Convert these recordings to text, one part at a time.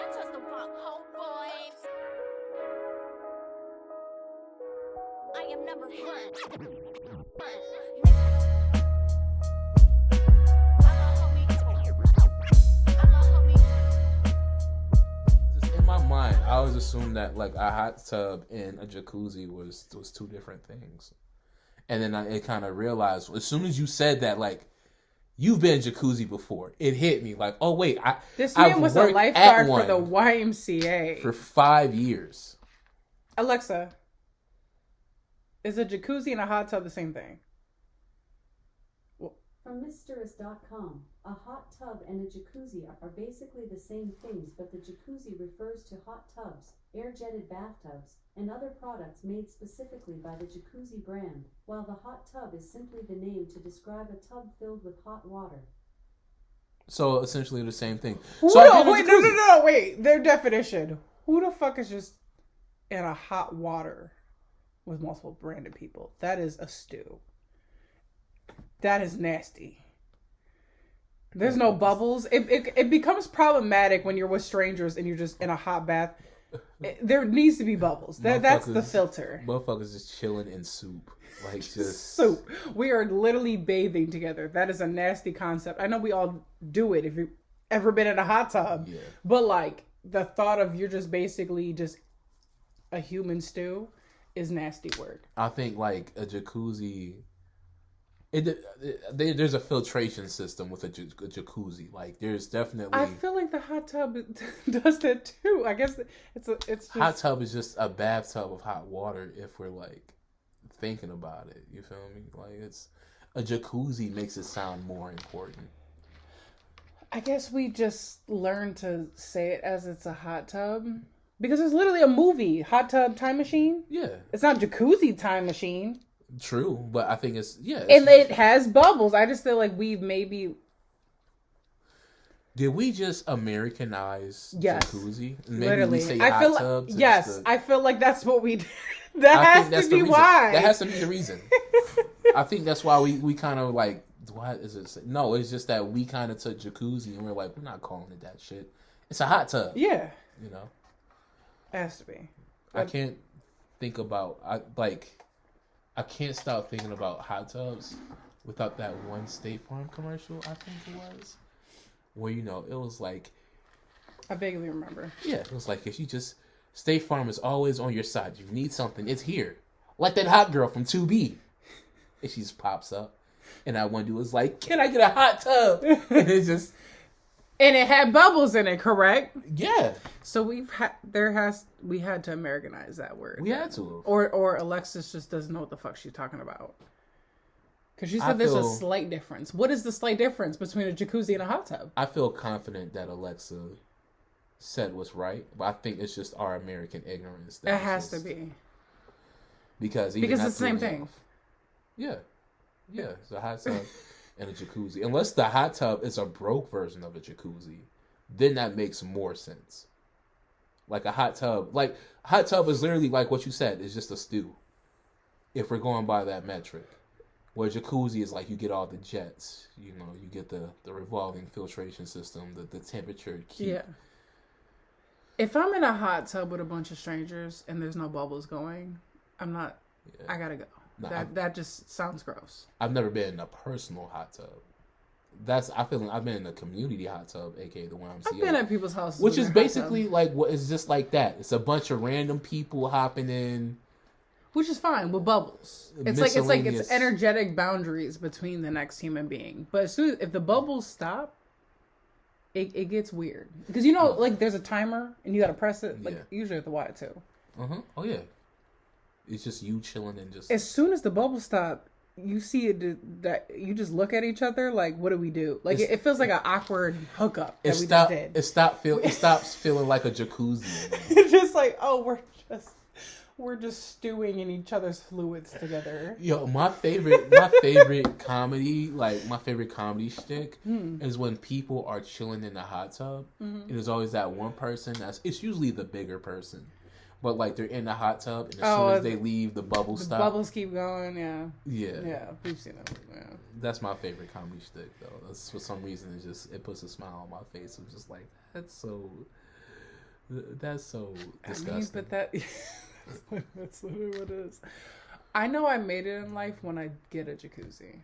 I am number one. In my mind, I always assumed that like a hot tub and a jacuzzi was two different things, and then it kind of realized as soon as you said that, like, you've been in jacuzzi before, it hit me like, oh wait, this man I've was a worked lifeguard at for the one YMCA for 5 years. Alexa, is a jacuzzi and a hot tub the same thing? From Misterous.com, a hot tub and a jacuzzi are basically the same things, but the jacuzzi refers to hot tubs, air-jetted bathtubs, and other products made specifically by the Jacuzzi brand, while the hot tub is simply the name to describe a tub filled with hot water. So essentially the same thing. Wait. Their definition. Who the fuck is just in a hot water with multiple branded people? That is a stew. That is nasty. There's no bubbles. It becomes problematic when you're with strangers and you're just in a hot bath. There needs to be bubbles. That's the filter. Motherfuckers just chilling in soup. Like just soup. We are literally bathing together. That is a nasty concept. I know we all do it if you've ever been in a hot tub. Yeah. But like the thought of you're just basically just a human stew is nasty work. I think like a jacuzzi... there's a filtration system with a jacuzzi. Like there's definitely. I feel like the hot tub does that too. I guess it's just... Hot tub is just a bathtub of hot water. If we're like thinking about it, you feel me? Like it's a jacuzzi makes it sound more important. I guess we just learned to say it as it's a hot tub because it's literally a movie, Hot Tub Time Machine. Yeah, it's not Jacuzzi Time Machine. True, but I think it's and it has bubbles. I just feel like we've maybe... Did we just Americanize jacuzzi? Maybe literally. We say I hot tubs. Yes, I feel like that's what we did. That has to be why. That has to be the reason. I think that's why we kind of like, what is it? No, it's just that we kind of took jacuzzi and we're like, we're not calling it that shit. It's a hot tub. Yeah. You know? It has to be. I can't think about... I can't stop thinking about hot tubs without that one State Farm commercial, I think it was. Where, it was like... I vaguely remember. Yeah, it was like, if you just... State Farm is always on your side. If you need something, it's here. Like that hot girl from 2B. And she just pops up. And that one dude was like, can I get a hot tub? And it's just... And it had bubbles in it, correct? Yeah. So we had to Americanize that word. We had to. Or Alexis just doesn't know what the fuck she's talking about. Because she said there's a slight difference. What is the slight difference between a jacuzzi and a hot tub? I feel confident that Alexa said what's right, but I think it's just our American ignorance. It has to be. Because it's the same thing. Yeah. Yeah, it's a hot tub. And a jacuzzi. Unless the hot tub is a broke version of a jacuzzi, then that makes more sense. Like a hot tub. Like, hot tub is literally like what you said. It's just a stew. If we're going by that metric. Where jacuzzi is like you get all the jets. You get the revolving filtration system, the temperature keep. Yeah. If I'm in a hot tub with a bunch of strangers and there's no bubbles going, I'm not... Yeah. I gotta go. No, that just sounds gross. I've never been in a personal hot tub. I feel like I've been in a community hot tub, aka the YMCA. I've been at people's houses, which is basically like what is just like that. It's a bunch of random people hopping in, which is fine with bubbles. It's energetic boundaries between the next human being. But if the bubbles stop, it gets weird because like there's a timer and you gotta press it. Like usually at the Y too. Oh yeah. It's just you chilling and just... As soon as the bubbles stop, you see that you just look at each other like, what do we do? Like, it feels like an awkward hookup that we just did. It stops feeling like a jacuzzi. It's just like, oh, we're just stewing in each other's fluids together. Yo, my favorite comedy, like my favorite comedy shtick is when people are chilling in the hot tub. And there's always that one person it's usually the bigger person. But, like, they're in the hot tub, and as soon as they leave, the bubbles stop. The bubbles keep going, yeah. Yeah. Yeah, we've seen that. Yeah. That's my favorite comedy shtick, though. That's, for some reason, it puts a smile on my face. I'm just like, that's so... That's so disgusting. But that's literally what it is. I know I made it in life when I get a jacuzzi.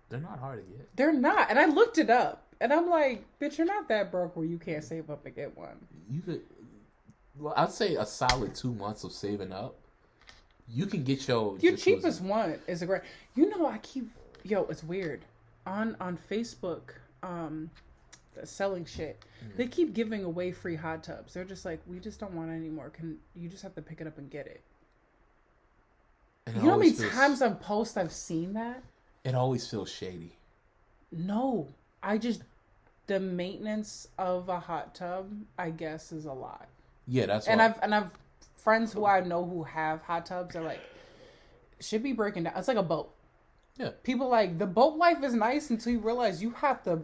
They're not hard to get. They're not. And I looked it up. And I'm like, bitch, you're not that broke where you can't save up and get one. You could... Well, I'd say a solid 2 months of saving up. You can get your jacuzzi. Cheapest one is a great... You know, it's weird. On Facebook, selling shit, they keep giving away free hot tubs. They're just like, we just don't want it anymore. You just have to pick it up and get it. And you know how many times I've seen that? It always feels shady. No. The maintenance of a hot tub, I guess, is a lot. Yeah, that's and I've friends who I know who have hot tubs are like, should be breaking down. It's like a boat. Yeah. People like, the boat life is nice until you realize you have to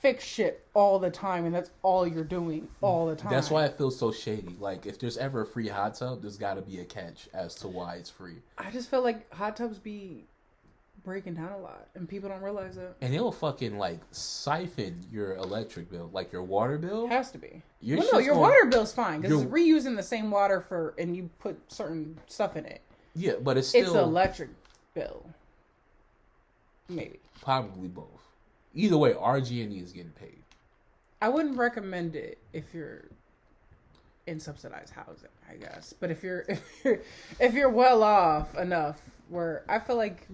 fix shit all the time, and that's all you're doing all the time. That's why it feels so shady. Like, if there's ever a free hot tub, there's got to be a catch as to why it's free. I just feel like hot tubs be breaking down a lot, and people don't realize it. And it'll fucking, like, siphon your electric bill. Like, your water bill. It has to be. Your water bill's fine, because it's reusing the same water and you put certain stuff in it. Yeah, but it's still... It's the electric bill. Maybe. Probably both. Either way, RG&E is getting paid. I wouldn't recommend it if you're in subsidized housing, I guess. But if you're well off enough, where I feel like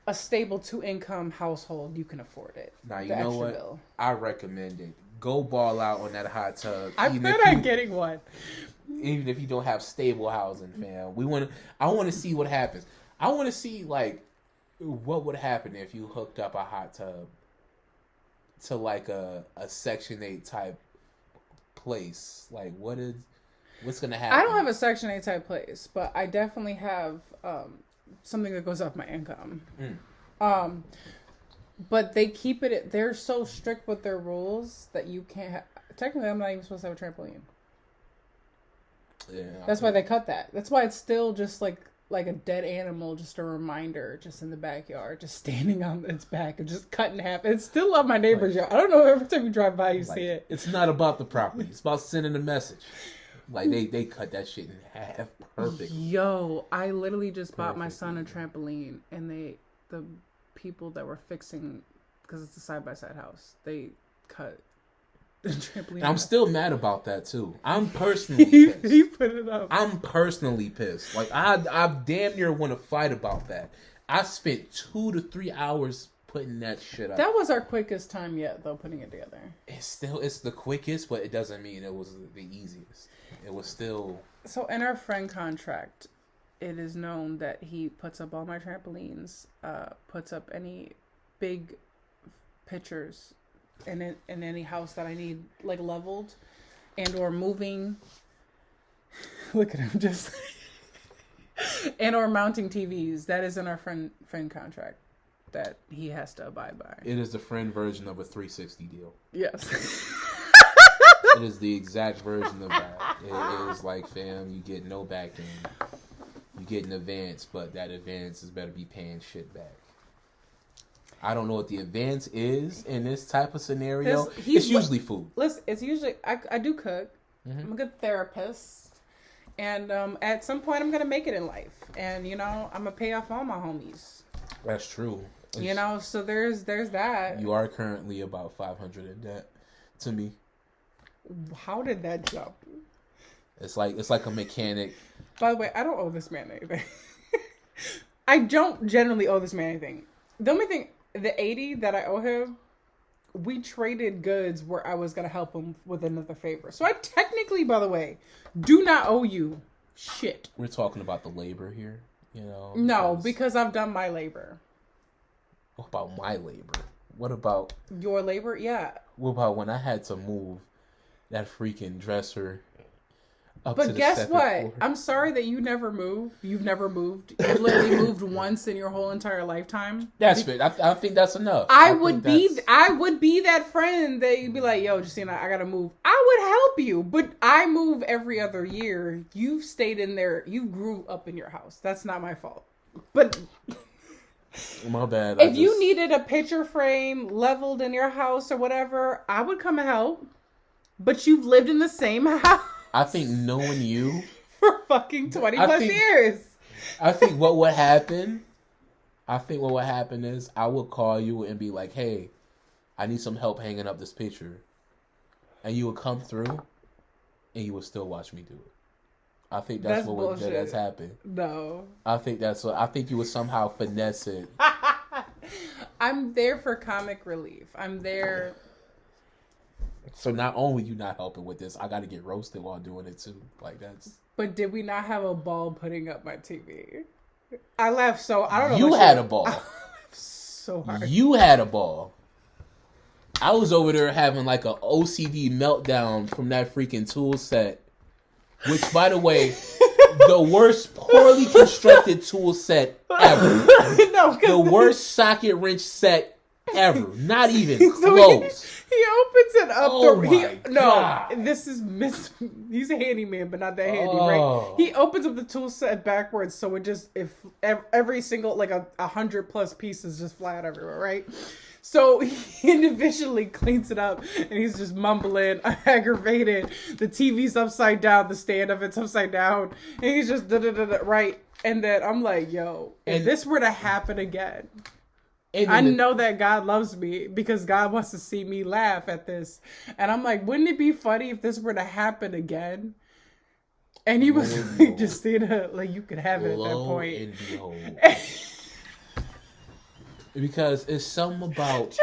a stable 2-income household, you can afford it. Now you know what? Bill. I recommend it. Go ball out on that hot tub. I plan on getting one. Even if you don't have stable housing, fam. I want to see what happens. I want to see like what would happen if you hooked up a hot tub to like a Section 8 type place. Like what's gonna happen? I don't have a Section 8 type place, but I definitely have something that goes off my income. But they keep it. They're so strict with their rules that you can't. Technically, I'm not even supposed to have a trampoline. Yeah, that's why they cut that. That's why it's still just like a dead animal, just a reminder, just in the backyard, just standing on its back and just cut in half. It's still on my neighbor's yard. I don't know. Every time you drive by, you see it. It's not about the property. It's about sending a message. Like they cut that shit in half perfect. Yo, I literally just bought my son a trampoline, and the people that were fixing, because it's a side-by-side house, they cut the trampoline. And I'm still mad about that too. I'm personally pissed. He put it up. I'm personally pissed. Like I damn near want to fight about that. I spent 2 to 3 hours putting that shit up. That was our quickest time yet, though, putting it together. It's the quickest, but it doesn't mean it was the easiest. It was still... So in our friend contract, it is known that he puts up all my trampolines, puts up any big pictures in any house that I need, like, leveled and or moving. Look at him, just... and or mounting TVs. That is in our friend contract that he has to abide by. It is the friend version of a 360 deal. Yes. It is the exact version of that. It is like, fam, you get no back end. You get an advance, but that advance is better be paying shit back. I don't know what the advance is in this type of scenario. It's usually food. Listen, it's usually... I do cook. Mm-hmm. I'm a good therapist. And at some point, I'm going to make it in life. And, you know, I'm going to pay off all my homies. That's true. You know, so there's that. You are currently about $500 in debt to me. How did that jump? It's like a mechanic. By the way, I don't owe this man anything. I don't generally owe this man anything. The only thing, the $80 that I owe him, we traded goods where I was going to help him with another favor. So I technically, by the way, do not owe you shit. We're talking about the labor here, you know? No, because I've done my labor. What about my labor? What about... Your labor? Yeah. What about when I had to move that freaking dresser up but to the guess what? Floor? I'm sorry that you never move. You've never moved. You've literally moved once in your whole entire lifetime. That's fair. I think that's enough. I would be that friend that you'd be like, yo, Justina, I gotta move. I would help you, but I move every other year. You've stayed in there. You grew up in your house. That's not my fault. But my bad. If you needed a picture frame leveled in your house or whatever, I would come and help. But you've lived in the same house. I think knowing you for fucking 20 plus years. I think what would happen is I would call you and be like, hey, I need some help hanging up this picture. And you would come through and you would still watch me do it. I think that's what has happened. No. I think you would somehow finesse it. I'm there for comic relief. I'm there. So not only you not helping with this, I got to get roasted while doing it too. Like that's. But did we not have a ball putting up my TV? I laughed so I don't know. You had a ball. So hard. You had a ball. I was over there having like an OCD meltdown from that freaking tool set. Which, by the way, the worst poorly constructed tool set ever. The worst socket wrench set ever. Not even close. He opens it up. Oh my God. This is he's a handyman, but not that handy, right? He opens up the tool set backwards, so if every single, like 100 plus pieces just flat everywhere, right? So he individually cleans it up, and he's just mumbling, aggravated. The TV's upside down, the stand of it's upside down, and he's just right. And then I'm like, yo, if this were to happen again, I know that God loves me because God wants to see me laugh at this. And I'm like, wouldn't it be funny if this were to happen again? And he was like, Justina, like you could have it at that point. And behold. Because it's something about...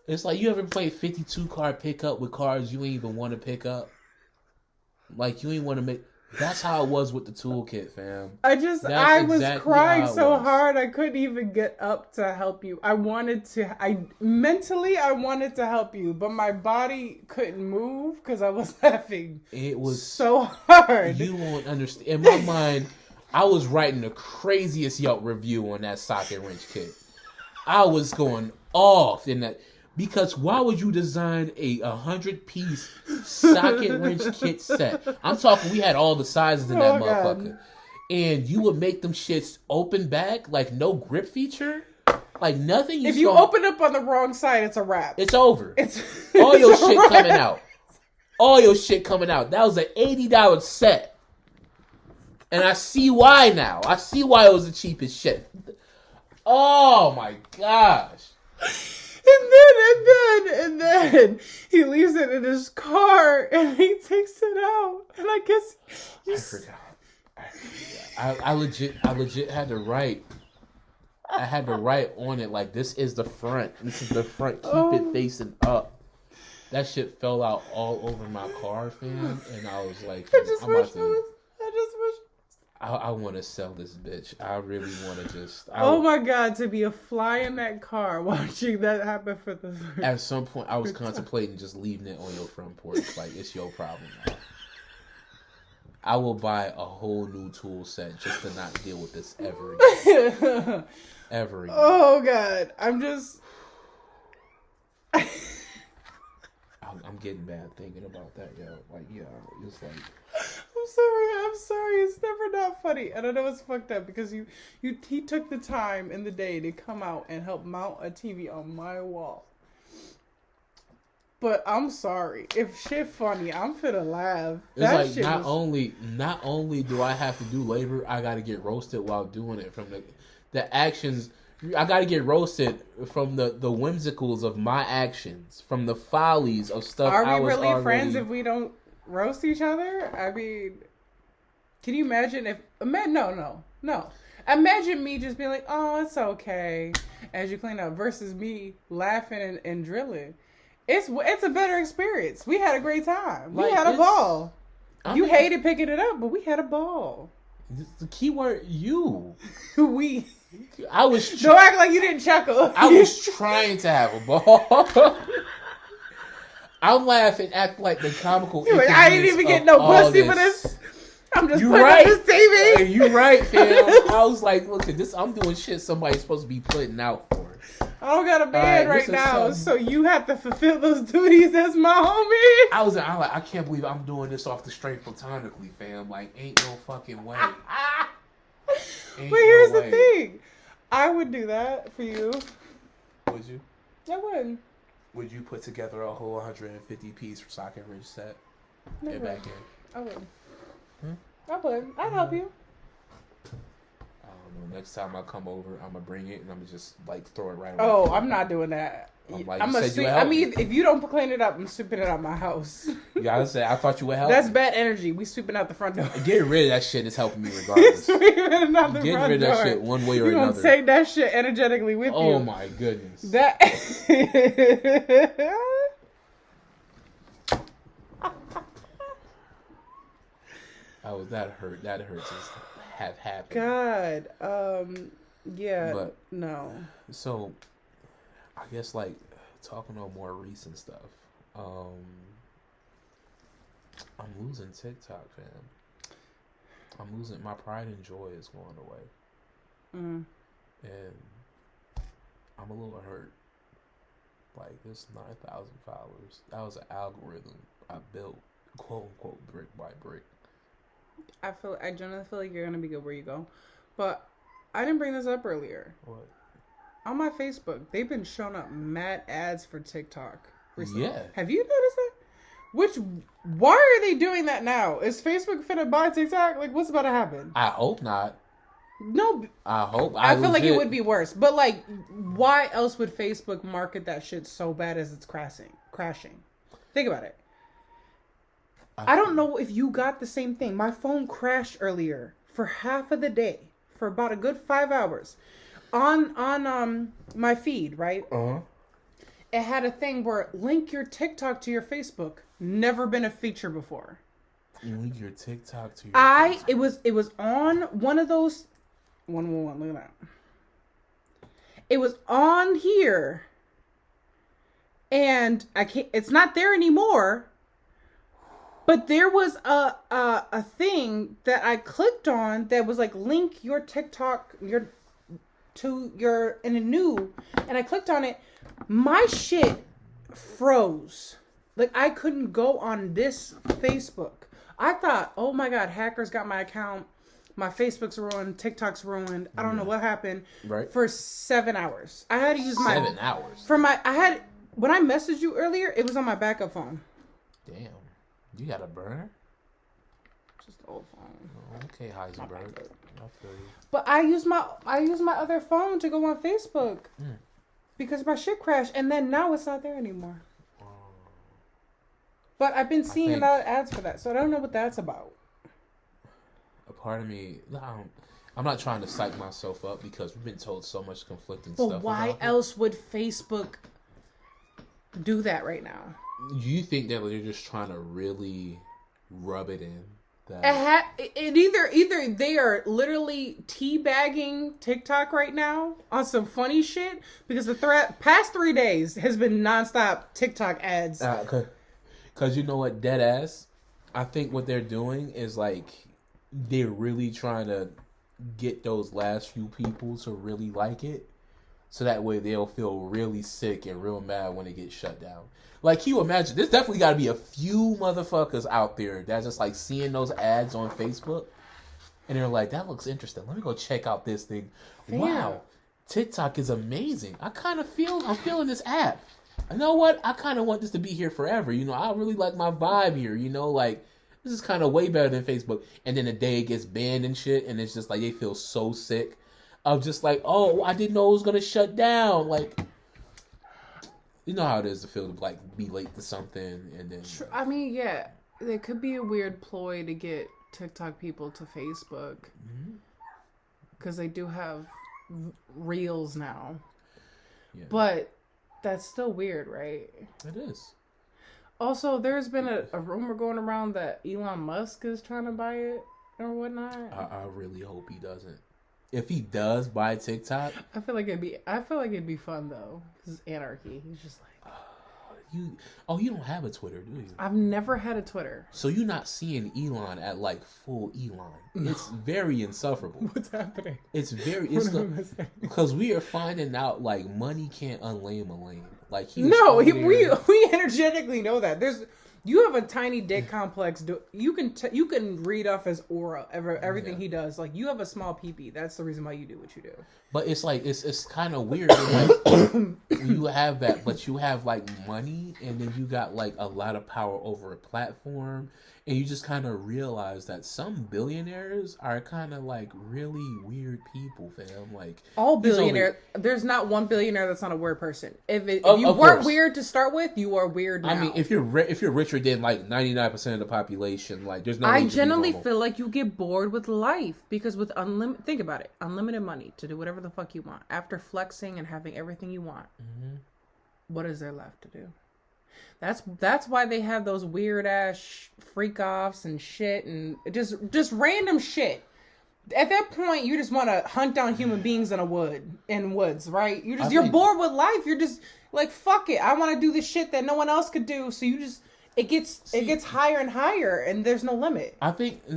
It's like you ever played 52 card pickup with cards you ain't even want to pick up? Like you ain't want to make... That's how it was with the toolkit, fam. I was crying so hard I couldn't even get up to help you. I wanted to help you, but my body couldn't move because I was laughing. It was so hard. You won't understand. In my mind, I was writing the craziest Yelp review on that socket wrench kit. I was going off in that. Because why would you design a 100-piece socket wrench kit set? I'm talking, we had all the sizes in that motherfucker. God. And you would make them shits open back, like no grip feature, like nothing. If you open up on the wrong side, it's a wrap. It's over. All your shit coming out. All your shit coming out. That was an $80 set. And I see why now. I see why it was the cheapest shit. Oh my gosh. And then he leaves it in his car and he takes it out. And I guess I forgot. I legit had to write. I had to write on it like this is the front. This is the front. Keep it facing up. That shit fell out all over my car, fam. And I was like, I want to sell this bitch. I really want to just... my God, to be a fly in that car watching that happen for the first At some point, I was contemplating just leaving it on your front porch. Like, it's your problem now. I will buy a whole new tool set just to not deal with this ever again. Ever again. Oh, God. I'm just... I'm getting bad thinking about that, yo. Like, yeah, it's like... I'm sorry. It's never not funny. And I know it's fucked up because he took the time in the day to come out and help mount a TV on my wall. But I'm sorry. If shit funny, I'm finna laugh. It's like not only do I have to do labor, I gotta get roasted while doing it from the actions. I gotta get roasted from the whimsicals of my actions, from the follies of stuff. Are we really friends if we don't roast each other? I mean, can you imagine if... No. Imagine me just being like, oh, it's okay, as you clean up, versus me laughing and drilling. It's a better experience. We had a great time. We had a ball. You hated picking it up, but we had a ball. The key word, you. We. I was... Don't act like you didn't chuckle. I was trying to have a ball. I'm laughing at like the comical. I didn't even get no pussy for this. I'm just putting right. up this TV. You're right, fam. I was like, look at this. I'm doing shit somebody's supposed to be putting out for. I don't got a man right now, so you have to fulfill those duties as my homie. I'm like, I can't believe I'm doing this off the strength platonically, fam. Like, ain't no fucking way. But here's the thing. I would do that for you. Would you? I would. Would you put together a whole 150 piece Sock and Ridge set? Never. Get back in. I would. I would. I'd help you. I don't know. Next time I come over, I'm gonna bring it and I'm gonna just like throw it right. Oh, I'm not doing that. I'm like, I'm gonna sweep. I mean, if you don't clean it up, I'm sweeping it out my house. Yeah, I said I thought you would help. That's bad energy. We sweeping out the front door. Getting rid of that shit is helping me regardless. Getting rid of that shit one way or another. another. You gonna take that shit energetically with you? Oh my goodness. That. Oh, that hurt. That hurts. Just have happened. God. Yeah. But no. So, I guess like talking on more recent stuff. I'm losing TikTok, fam. I'm losing my pride and joy is going away. And I'm a little hurt. Like, this 9,000 followers. That was an algorithm I built, quote unquote, brick by brick. I generally feel like you're gonna be good where you go, but I didn't bring this up earlier. What? On my Facebook, they've been showing up mad ads for TikTok recently. Yeah. Have you noticed that? Why are they doing that now? Is Facebook finna buy TikTok? Like, what's about to happen? I hope not. No. I hope. I feel like it would be worse. But, like, why else would Facebook market that shit so bad as it's crashing? Think about it. I don't know if you got the same thing. My phone crashed earlier for half of the day, for about a good 5 hours. On my feed, right? Uh-huh. It had a thing where link your TikTok to your Facebook. Never been a feature before. Link your TikTok to your Facebook. It was on one of those. Look at that. It was on here, and it's not there anymore. But there was a thing that I clicked on that was like link your TikTok to your in a new, and I clicked on it. My shit froze. Like, I couldn't go on this Facebook. I thought, oh my God, hackers got my account. My Facebook's ruined. TikTok's ruined. I don't know what happened. Right. For 7 hours. I had to use my 7 hours. When I messaged you earlier, it was on my backup phone. Damn. You got a burner? Just an old phone. Oh, okay, Heisenberg. I feel you. But I use my other phone to go on Facebook because my shit crashed, and then now it's not there anymore. But I've been seeing a lot of ads for that, so I don't know what that's about. A part of me, I'm not trying to psych myself up because we've been told so much conflicting stuff. But why else would Facebook do that right now? You think that they're just trying to really rub it in? Either they are literally teabagging TikTok right now on some funny shit because the past 3 days has been nonstop TikTok ads. Because you know what, dead ass, I think what they're doing is like they're really trying to get those last few people to really like it, so that way they'll feel really sick and real mad when it gets shut down. Like, can you imagine? There's definitely got to be a few motherfuckers out there that's just like seeing those ads on Facebook, and they're like, "That looks interesting. Let me go check out this thing. Damn. Wow, TikTok is amazing. I'm feeling this app. You know what? I kind of want this to be here forever. You know, I really like my vibe here. You know, like this is kind of way better than Facebook." And then the day it gets banned and shit, and it's just like they feel so sick of just like, oh, I didn't know it was gonna shut down. Like, you know how it is to feel like be late to something, and then. I mean, yeah, there could be a weird ploy to get TikTok people to Facebook because they do have reels now, but that's still weird, right? It is. Also, there's been a rumor going around that Elon Musk is trying to buy it or whatnot. I really hope he doesn't. If he does buy TikTok, I feel like it'd be fun though. This is anarchy. He's just like, you don't have a Twitter, do you? I've never had a Twitter. So you're not seeing Elon at like full Elon. No. It's very insufferable. What's happening? Because we are finding out like money can't unlame a lame. Like we energetically know that. You have a tiny dick complex. You can read off his aura, everything he does. Like, you have a small pee-pee. That's the reason why you do what you do. But it's like it's kind of weird. Like, you have that, but you have like money, and then you got like a lot of power over a platform, and you just kind of realize that some billionaires are kind of like really weird people, fam. Like all billionaires, there's not one billionaire that's not a weird person. If you weren't weird to start with, you are weird now. I mean, if you're richer than like 99% of the population, like there's no. I generally feel like you get bored with life because with think about it, unlimited money to do whatever the fuck you want after flexing and having everything you want. Mm-hmm. What is there left to do? That's why they have those weird ass freak offs and shit and just random shit. At that point, you just want to hunt down human beings in woods, right? You're bored with life. You're just like, fuck it. I want to do the shit that no one else could do. So it gets higher and higher, and there's no limit. I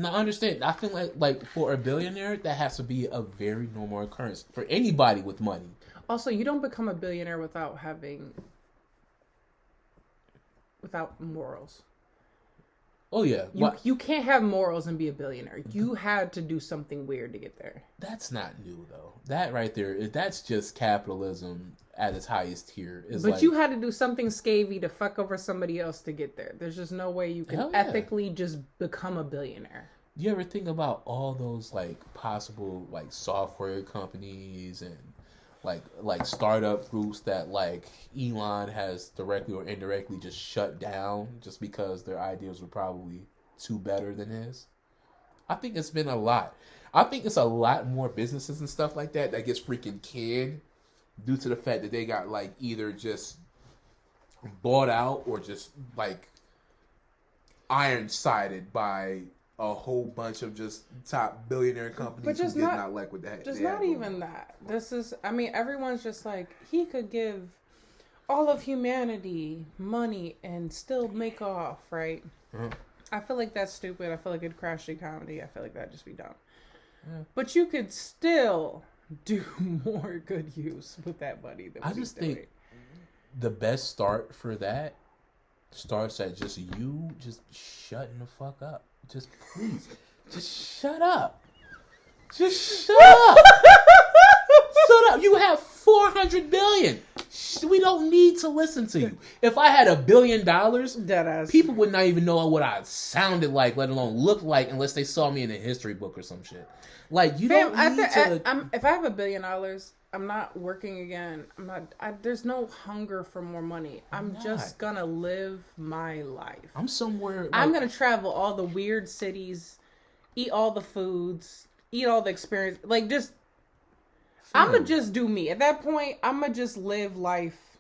understand. I think like for a billionaire, that has to be a very normal occurrence for anybody with money. Also, you don't become a billionaire without morals. Oh yeah, you can't have morals and be a billionaire. You had to do something weird to get there. That's not new though. That right there, that's just capitalism at its highest tier. But you had to do something scabby to fuck over somebody else to get there. There's just no way you can ethically just become a billionaire. You ever think about all those like possible like software companies and like startup groups that like Elon has directly or indirectly just shut down just because their ideas were probably too better than his? I think it's been a lot. I think it's a lot more businesses and stuff like that gets freaking canned due to the fact that they got like either just bought out or just like iron-sided by a whole bunch of just top billionaire companies who did not like what that. Just not even that. This is, I mean, everyone's just like, he could give all of humanity money and still make off, right? Mm-hmm. I feel like that's stupid. I feel like it'd crash the comedy. I feel like that'd just be dumb. Yeah. But you could still do more good use with that money than what I just think the best start for that starts at just you just shutting the fuck up. Just please, just shut up. Just shut up. Shut up. You have $400 billion. We don't need to listen to you. If I had $1 billion, people would not even know what I sounded like, let alone looked like, unless they saw me in a history book or some shit. Like you don't need to. If I have $1 billion, I'm not working again. There's no hunger for more money. I'm just gonna live my life. I'm somewhere. Like, I'm gonna travel all the weird cities, eat all the foods, eat all the experience. Like just, I'm gonna just do me. At that point, I'm gonna just live life.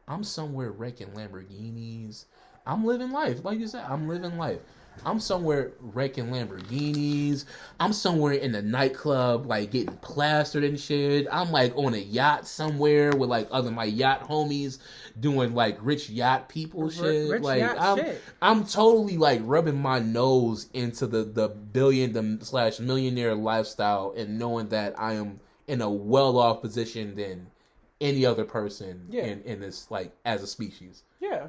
I'm somewhere wrecking Lamborghinis. I'm living life, like you said. I'm living life. I'm somewhere wrecking Lamborghinis. I'm somewhere in the nightclub, like getting plastered and shit. I'm like on a yacht somewhere with like other my yacht homies doing like rich yacht people shit. Rich like yacht shit. I'm totally like rubbing my nose into the millionaire lifestyle and knowing that I am in a well-off position than any other person in this like as a species. Yeah.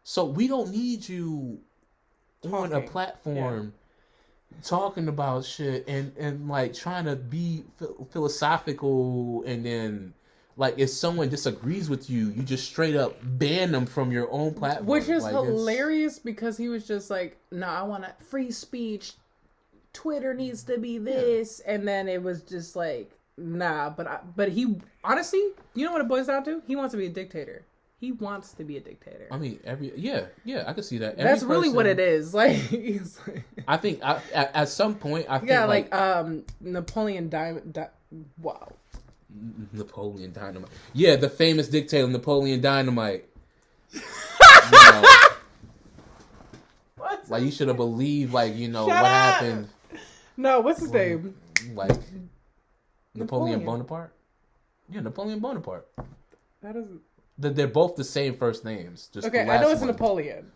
So we don't need you on a platform talking about shit and like trying to be philosophical, and then like if someone disagrees with you, you just straight up ban them from your own platform, which is like, hilarious because he was just like, no, I want free speech, Twitter needs to be this, and then it was just like, nah, but he honestly, you know what it boils down to? He wants to be a dictator. He wants to be a dictator. I mean, I can see that. That's really what it is. Like, I think at some point, I think like Napoleon Dynamite. Wow, Napoleon Dynamite. Yeah, the famous dictator Napoleon Dynamite. Like you should have believed, like what happened. No, what's his name? Like Napoleon Bonaparte. Yeah, Napoleon Bonaparte. That isn't. They're both the same first names. Just okay, I know it's Napoleon.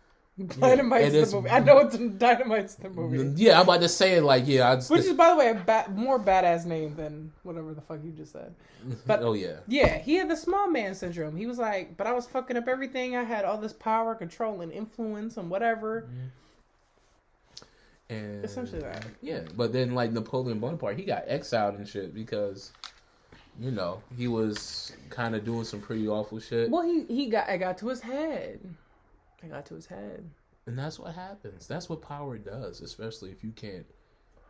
Dynamite's the movie. I know it's Dynamite's the movie. Yeah, I'm about to say it like, yeah. Which is, by the way, a more badass name than whatever the fuck you just said. But oh, yeah. Yeah, he had the small man syndrome. He was like, but I was fucking up everything. I had all this power, control, and influence and whatever. And essentially that. Yeah, but then like Napoleon Bonaparte, he got exiled and shit because, you know, he was kind of doing some pretty awful shit. Well, it got to his head. It got to his head. And that's what happens. That's what power does, especially if you can't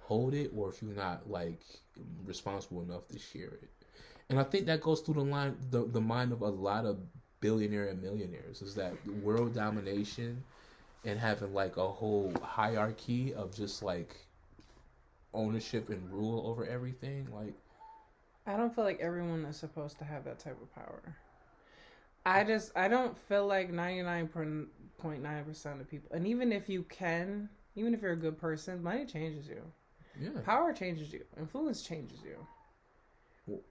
hold it or if you're not like responsible enough to share it. And I think that goes through the mind of a lot of billionaire and millionaires, is that world domination and having like a whole hierarchy of just like ownership and rule over everything. Like, I don't feel like everyone is supposed to have that type of power. I don't feel like 99.9% of people, and even if you're a good person, money changes you. Yeah. Power changes you. Influence changes you.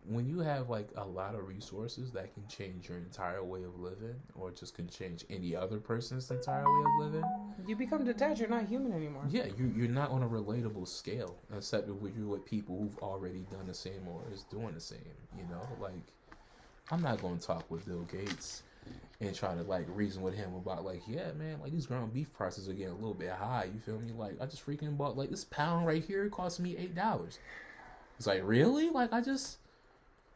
When you have like a lot of resources that can change your entire way of living, or just can change any other person's entire way of living, you become detached. You're not human anymore. Yeah, you're not on a relatable scale, except if you're with people who've already done the same or is doing the same. You know, like, I'm not going to talk with Bill Gates and try to like reason with him about like, yeah, man, like these ground beef prices are getting a little bit high. You feel me? Like, I just freaking bought like this pound right here. It cost me $8. It's like, really? Like, I just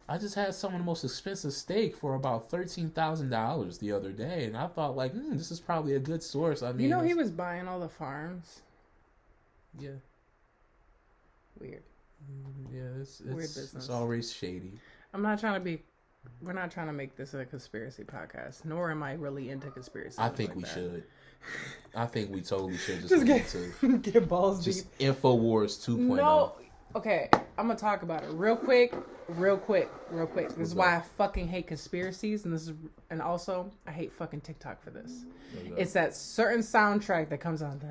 had some of the most expensive steak for about $13,000 the other day, and I thought like, this is probably a good source. I mean, you know, he was buying all the farms. Yeah. Weird. Yeah, it's weird business. It's always shady. We're not trying to make this a conspiracy podcast, nor am I really into conspiracy. I think we should. I think we totally should just get balls just deep. InfoWars 2.0. No. Okay, I'm gonna talk about it real quick. This is why I fucking hate conspiracies, and also I hate fucking TikTok for this. It's that certain soundtrack that comes on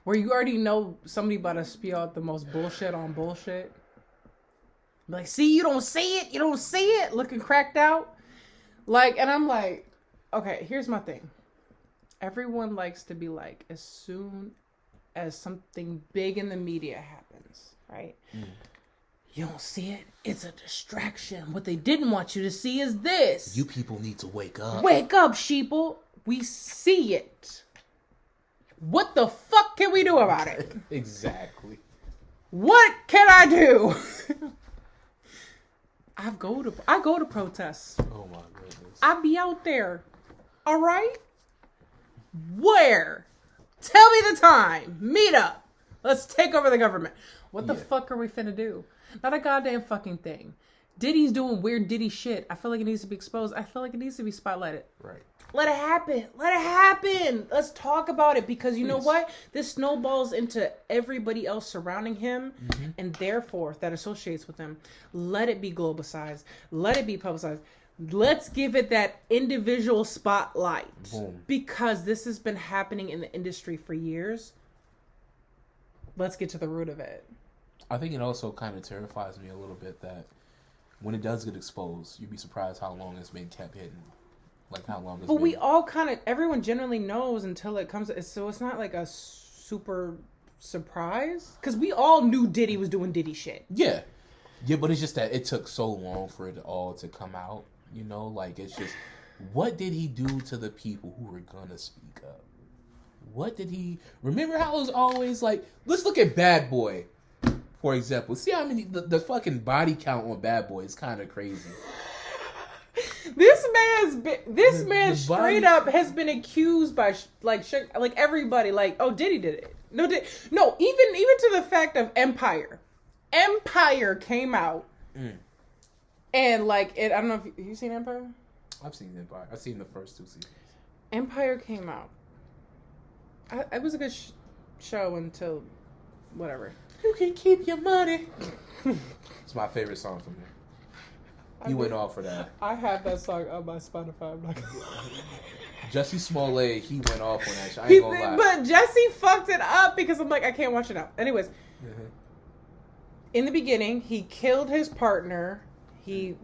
where you already know somebody about to spew out the most bullshit on bullshit. Like, see, you don't see it, looking cracked out. Like, and I'm like, okay, here's my thing. Everyone likes to be like, as soon as something big in the media happens, right? You don't see it. It's a distraction. What they didn't want you to see is this. You people need to wake up. Wake up, sheeple. We see it. What the fuck can we do about it? Exactly. What can I do? I go to protests. Oh my goodness. I be out there. All right? Where? Tell me the time. Meet up. Let's take over the government. What the fuck are we finna do? Not a goddamn fucking thing. Diddy's doing weird Diddy shit. I feel like it needs to be exposed. I feel like it needs to be spotlighted. Right. Let it happen. Let's talk about it, because you know what? This snowballs into everybody else surrounding him, and therefore that associates with him. Let it be globalized. Let it be publicized. Let's give it that individual spotlight. Boom. Because this has been happening in the industry for years. Let's get to the root of it. I think it also kind of terrifies me a little bit that when it does get exposed, you'd be surprised how long it's been kept hidden. Like how long it's been. But we all everyone generally knows until it comes. So it's not like a super surprise. Because we all knew Diddy was doing Diddy shit. Yeah. Yeah, but it's just that it took so long for it all to come out. You know, like it's just, what did he do to the people who were going to speak up? What did he... Remember how it was always like... Let's look at Bad Boy, for example. See how many... The fucking body count on Bad Boy is kind of crazy. This man straight up has been accused by like everybody. Like, oh, Diddy did it. No, even to the fact of Empire. Empire came out. And like it... I don't know if... You seen Empire? I've seen Empire. I've seen the first 2 seasons. Empire came out. It was a good show until whatever. You can keep your money. It's my favorite song from there. You went off for that. I have that song on my Spotify. I'm not gonna lie. Jussie Smollett, he went off on that shit. I ain't gonna lie. But Jesse fucked it up because I'm like, I can't watch it now. Anyways, in the beginning, he killed his partner. He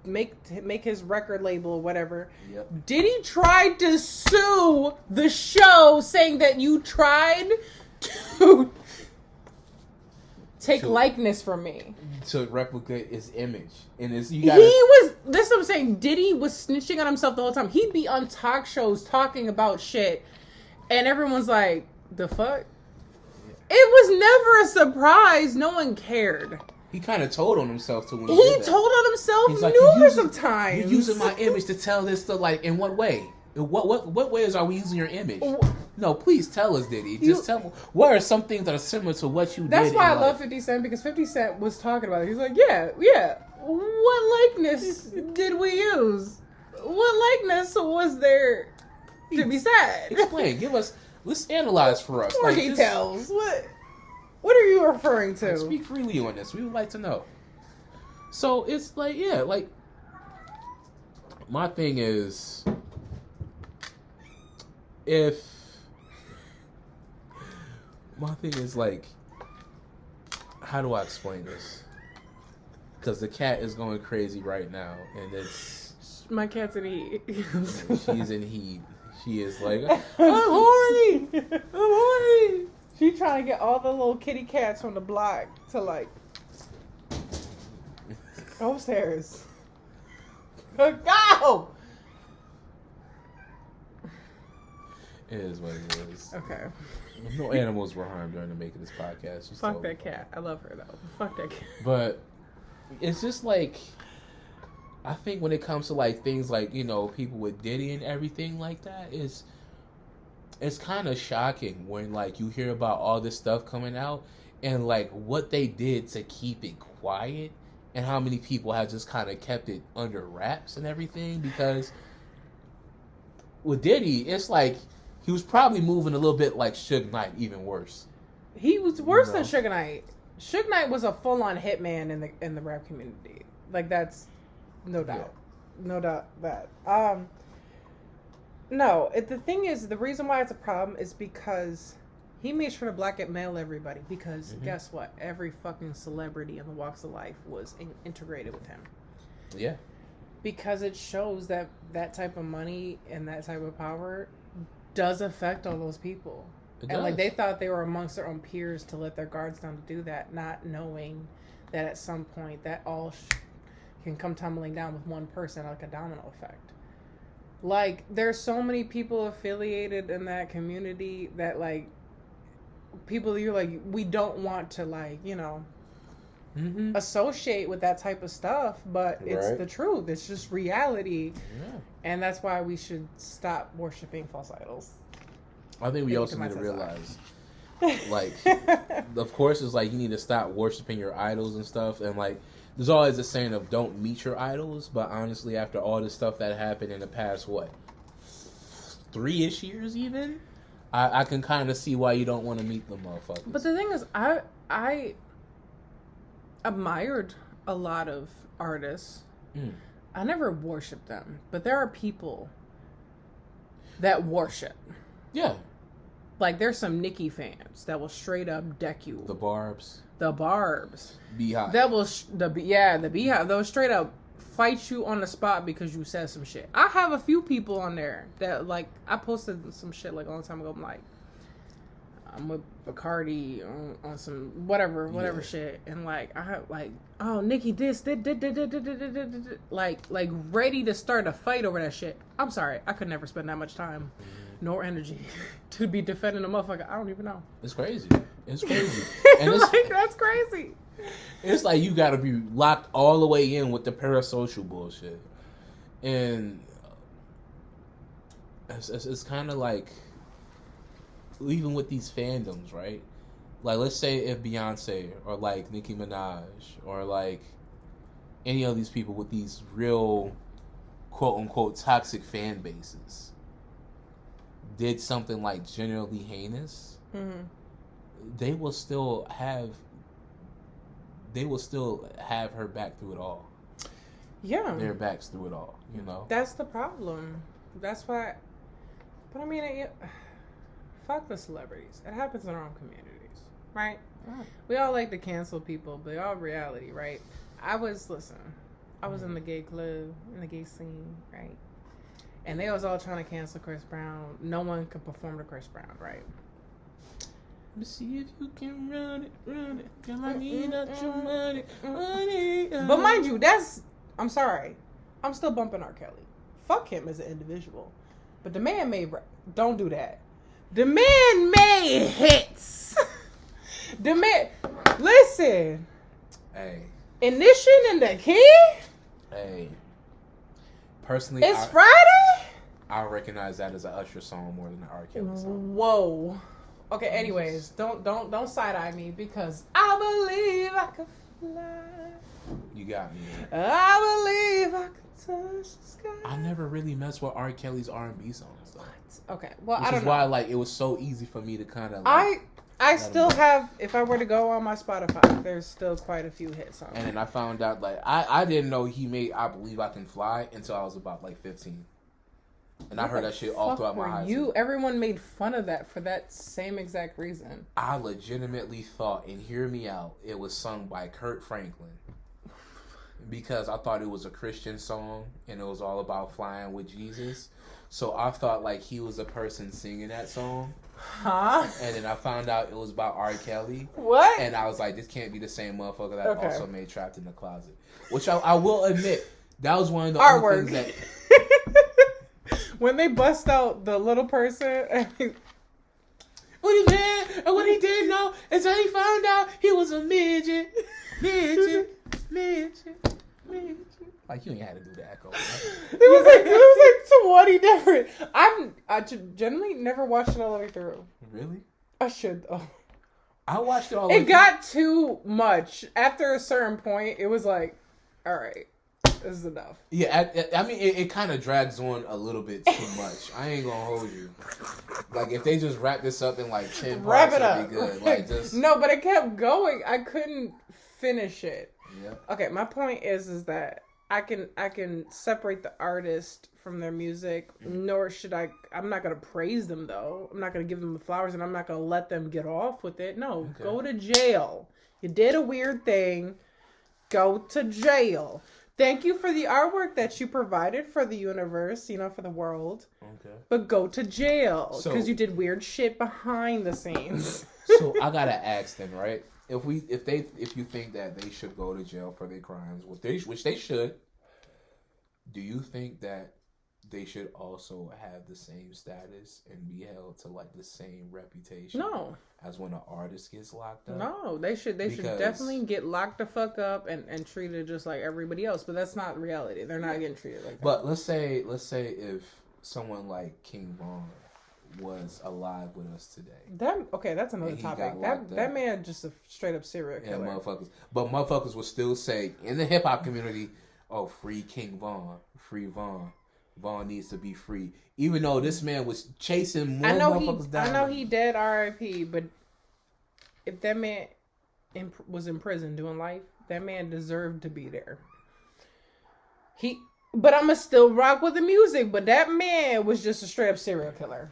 make his record label or whatever. Yep. Diddy tried to sue the show, saying that you tried to take likeness from me. To replicate his image. And it's, This is what I'm saying. Diddy was snitching on himself the whole time. He'd be on talk shows talking about shit, and everyone's like, the fuck? It was never a surprise. No one cared. He kind of told on himself too. When He told on himself like, numerous of times. You're using my image to tell this to, like, in what way? What ways are we using your image? No, please tell us, Diddy. Just tell me. What are some things that are similar to what you did? That's why I love 50 Cent, because 50 Cent was talking about it. He's like, yeah. What likeness did we use? What likeness was there to be said? Explain. Let's analyze for us. More details. What are you referring to? Speak freely on this. We would like to know. So it's like, yeah, like, my thing is, like, how do I explain this? Because the cat is going crazy right now, and it's... My cat's in heat. She's in heat. She is like, I'm horny. She trying to get all the little kitty cats from the block to, like, go upstairs. Go! It is what it is. Okay. No animals were harmed during the making of this podcast. Fuck that cat. I love her, though. Fuck that cat. But it's just like, I think when it comes to, like, things like, you know, people with Diddy and everything like that, it's kind of shocking when, like, you hear about all this stuff coming out and, like, what they did to keep it quiet and how many people have just kind of kept it under wraps and everything. Because with Diddy, it's like he was probably moving a little bit like Suge Knight, even worse. He was worse than Suge Knight. Suge Knight was a full-on hitman in the rap community. Like, that's no doubt. Yeah. No doubt that. No, the thing is, the reason why it's a problem is because he made sure to blackmail everybody. Because guess what? Every fucking celebrity in the walks of life was integrated with him. Yeah. Because it shows that type of money and that type of power does affect all those people. And like, they thought they were amongst their own peers to let their guards down to do that, not knowing that at some point that all can come tumbling down with one person, like a domino effect. Like, there's so many people affiliated in that community that, like, people you're like, we don't want to, like, you know, associate with that type of stuff, but it's the truth. It's just reality. Yeah. And that's why we should stop worshiping false idols. I think we also need to realize, like, of course, it's like you need to stop worshiping your idols and stuff. And, like, there's always a saying of don't meet your idols. But honestly, after all this stuff that happened in the past, 3-ish years even, I can kind of see why you don't want to meet them motherfuckers. But the thing is, I admired a lot of artists. I never worshiped them. But there are people that worship. Yeah. Like, there's some Nicki fans that will straight up deck you. The Barbs. Beehive. That will, the Beehive. They'll straight up fight you on the spot because you said some shit. I have a few people on there that, like, I posted some shit, like, a long time ago. I'm like, I'm with Bacardi on some whatever shit. And, like, I have, like, oh, Nicki this, like, ready to start a fight over that shit. I'm sorry. I could never spend that much time nor energy to be defending a motherfucker. I don't even know. It's crazy. And it's like, that's crazy. It's like you gotta be locked all the way in with the parasocial bullshit. And it's kind of like, even with these fandoms, right? Like, let's say if Beyonce or, like, Nicki Minaj or, like, any of these people with these real quote-unquote toxic fan bases did something, like, generally heinous, they will still have her back through it all. Yeah. Their backs through it all, you know? That's the problem. That's why... But, I mean, fuck the celebrities. It happens in our own communities, right? We all like to cancel people, but all reality, right? I was in the gay club, in the gay scene, right? And they was all trying to cancel Chris Brown. No one could perform to Chris Brown, right? Let's see if you can run it. Girl, I need up your money. But mind you, I'm sorry. I'm still bumping R. Kelly. Fuck him as an individual. But the man made... Don't do that. The man made hits. The man... Listen. Hey. Ignition in the key? Hey. Personally, It's Friday? I recognize that as an Usher song more than an R. Kelly song. Whoa. Okay, anyways, don't side-eye me because I believe I can fly. You got me. I believe I can touch the sky. I never really messed with R. Kelly's R&B songs though. Okay, well, Which I don't is know. why like it was so easy for me to kind of I still have, if I were to go on my Spotify, there's still quite a few hit songs. And then I found out like I didn't know he made I Believe I Can Fly until I was about like 15. And I heard that shit all throughout my high school. Everyone made fun of that for that same exact reason. I legitimately thought, and hear me out, it was sung by Kurt Franklin. Because I thought it was a Christian song and it was all about flying with Jesus. So I thought like he was a person singing that song. Huh? And then I found out it was about R. Kelly. What? And I was like, this can't be the same motherfucker that also made Trapped in the Closet. Which I will admit, that was one of the artwork. only things that... When they bust out the little person... What he did, and what he didn't know is that he found out he was a midget. Like, you ain't had to do the echo. Right? It was like 20 different. I generally never watched it all the way through. Really? I should though. I watched it all the way It got too much. After a certain point, it was like, all right, this is enough. Yeah, I mean, it kind of drags on a little bit too much. I ain't gonna hold you. Like, if they just wrap this up in like 10 Wrap parts, it up. it'd be good. Like, just... No, but it kept going. I couldn't finish it. Yeah. Okay, my point is that I can separate the artist from their music, nor should I'm not going to praise them though. I'm not going to give them the flowers and I'm not going to let them get off with it. No, Go to jail. You did a weird thing. Go to jail. Thank you for the artwork that you provided for the universe, for the world. Okay. But go to jail because you did weird shit behind the scenes. So I got to ask them, right? If you think that they should go to jail for their crimes, which they should, do you think that they should also have the same status and be held to like the same reputation? No. As when an artist gets locked up? No, they should definitely get locked the fuck up and treated just like everybody else. But that's not reality. They're not getting treated like that. But let's say if someone like King Von was alive with us today. That's another topic. That man just a straight up serial killer. Yeah, motherfuckers would still say in the hip hop community, "Oh, free King Von, free Von. Von needs to be free." Even though this man was chasing more motherfuckers down. I know he dead, R.I.P. But if that man was in prison doing life, that man deserved to be there. But I'ma still rock with the music. But that man was just a straight up serial killer.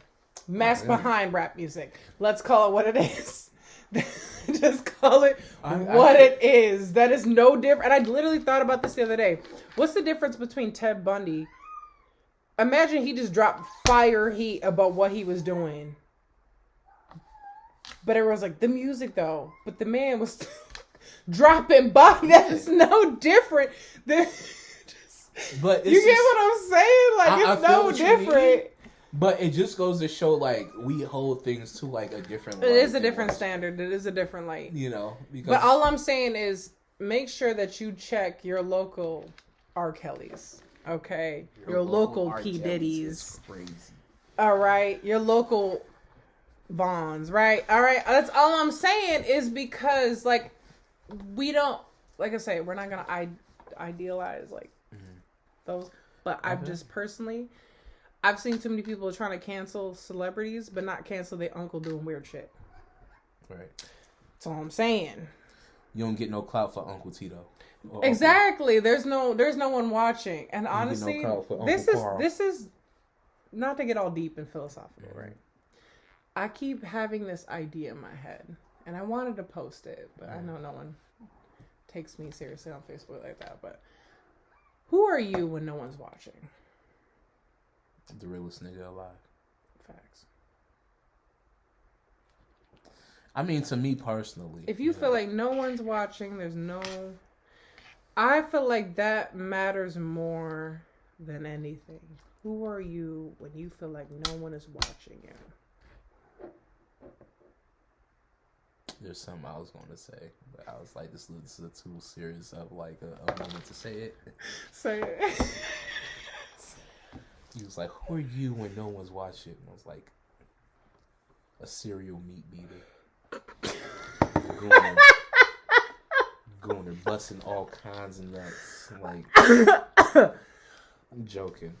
Masked behind rap music. Let's call it what it is. Just call it what it is. That is no different. And I literally thought about this the other day. What's the difference between Ted Bundy? Imagine he just dropped fire heat about what he was doing. But everyone's like, the music though. But the man was dropping body. That's no different than... But you get what I'm saying? Like, it's no different. But it just goes to show, like, we hold things to, like, a different light. It is a different standard. It is a different light. Because... But all I'm saying is make sure that you check your local R. Kellys, okay? Your local P. Diddy's. Crazy. All right? Your local Vons, right? All right? That's all I'm saying is because, like, we don't, like I say, we're not going to idealize, like, those. But I've just personally... I've seen too many people trying to cancel celebrities, but not cancel their uncle doing weird shit. Right. That's all I'm saying. You don't get no clout for Uncle Tito. Exactly. There's no one watching. And honestly, this is not to get all deep and philosophical, right? I keep having this idea in my head, and I wanted to post it, but I know no one takes me seriously on Facebook like that. But Who are you when no one's watching? The realest nigga alive. Facts. I mean, to me personally. If you feel like no one's watching, I feel like that matters more than anything. Who are you when you feel like no one is watching you? There's something I was going to say, but I was like, this is too serious of like a moment to say it. Say it. He was like, who are you when no one's watching? And I was like, a serial meat beater. Going there, busting all kinds of nuts. Like, I'm joking.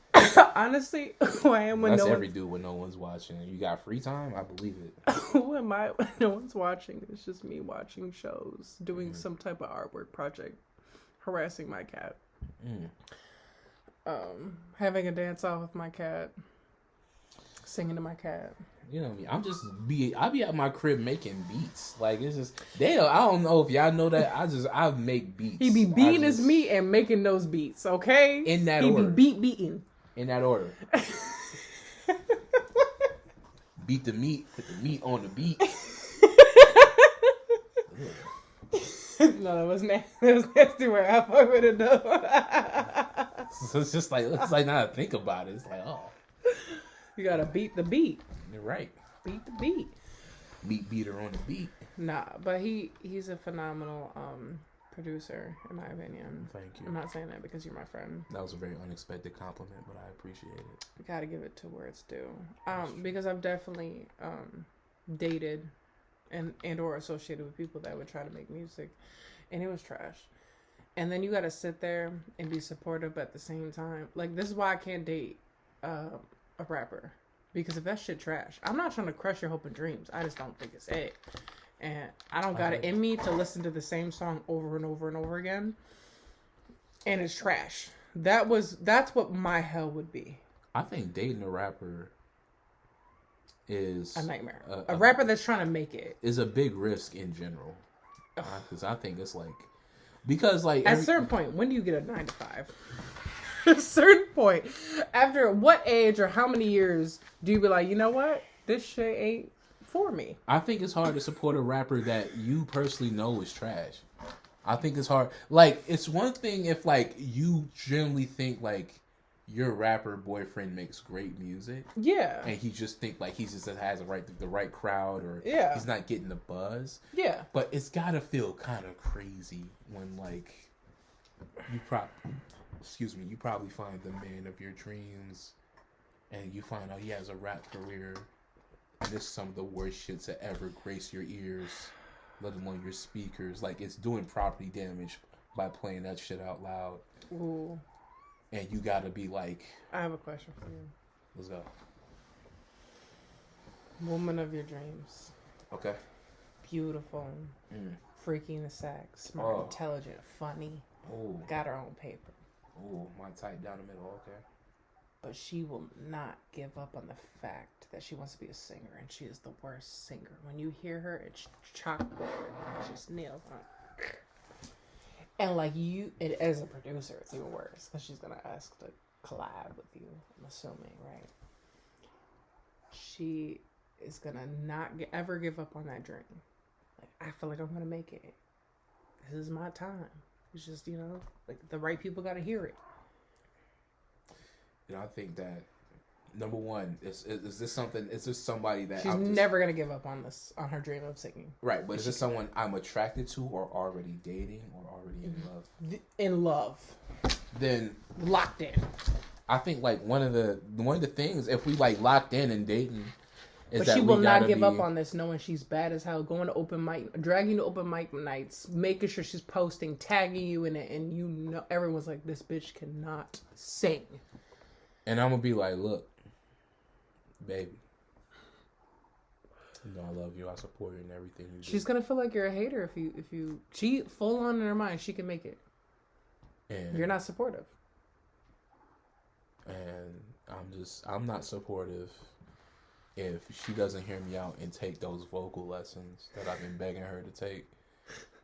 Honestly, who I am when That's no every dude when no one's watching. You got free time? I believe it. Who am I when no one's watching? It's just me watching shows, doing some type of artwork project, harassing my cat. Having a dance off with my cat, singing to my cat. You know what I mean? I be at my crib making beats. Like, it's just, I don't know if y'all know that. I make beats. He be beating his meat and making those beats, okay? In that order. He be beating. In that order. Beat the meat, put the meat on the beat. No, that was nasty. That was nasty where I fuck with it though. So it's just like, it's like now I think about it. It's like, oh. You gotta beat the beat. You're right. Beat the beat. Meat beater on the beat. Nah, but he's a phenomenal producer, in my opinion. Thank you. I'm not saying that because you're my friend. That was a very unexpected compliment, but I appreciate it. You gotta give it to where it's due. Because I've definitely dated and or associated with people that would try to make music, and it was trash. And then you gotta sit there and be supportive at the same time. Like, this is why I can't date a rapper. Because if that shit trash, I'm not trying to crush your hope and dreams. I just don't think it's it. And I don't got it in me to listen to the same song over and over and over again. And it's trash. That's what my hell would be. I think dating a rapper is a nightmare. A rapper that's trying to make it is a big risk in general. Because I think it's like, because like at a certain point, when do you get a 9 to 5? At a certain point, after what age or how many years do you be like, you know what, this shit ain't for me? I think it's hard to support a rapper that you personally know is trash. I think it's hard. Like, it's one thing if like you generally think like your rapper boyfriend makes great music, yeah, and he just think like he just has the right crowd, or yeah, he's not getting the buzz, yeah. But it's gotta feel kind of crazy when like you probably find the man of your dreams, and you find out he has a rap career, and this is some of the worst shit to ever grace your ears, let alone your speakers. Like, it's doing property damage by playing that shit out loud. Ooh. And you gotta be like... I have a question for you. Let's go. Woman of your dreams. Okay. Beautiful. Freaking the sack. Smart, intelligent, funny. Ooh. Got her own paper. Ooh, my type down the middle, okay. But she will not give up on the fact that she wants to be a singer, and she is the worst singer. When you hear her, it's chalkboard. She's nails on. And like and as a producer, it's even worse because she's gonna ask to collab with you. I'm assuming, right? She is gonna not ever give up on that dream. Like, I feel like I'm gonna make it. This is my time. It's just, like the right people gotta hear it. I think that number one is this something? Is this somebody that she's never gonna give up on her dream of singing? Right, but is this someone I'm attracted to, or already dating, or already in love? In love, then locked in. I think like one of the things, if we like locked in and dating, is but that she will not give up on this, knowing she's bad as hell. Going to open mic, dragging to open mic nights, making sure she's posting, tagging you in it, and everyone's like, this bitch cannot sing. And I'm gonna be like, look, baby, I love you. I support you in everything you do. She's gonna feel like you're a hater if you cheat full on in her mind. She can make it, and you're not supportive. And I'm not supportive if she doesn't hear me out and take those vocal lessons that I've been begging her to take,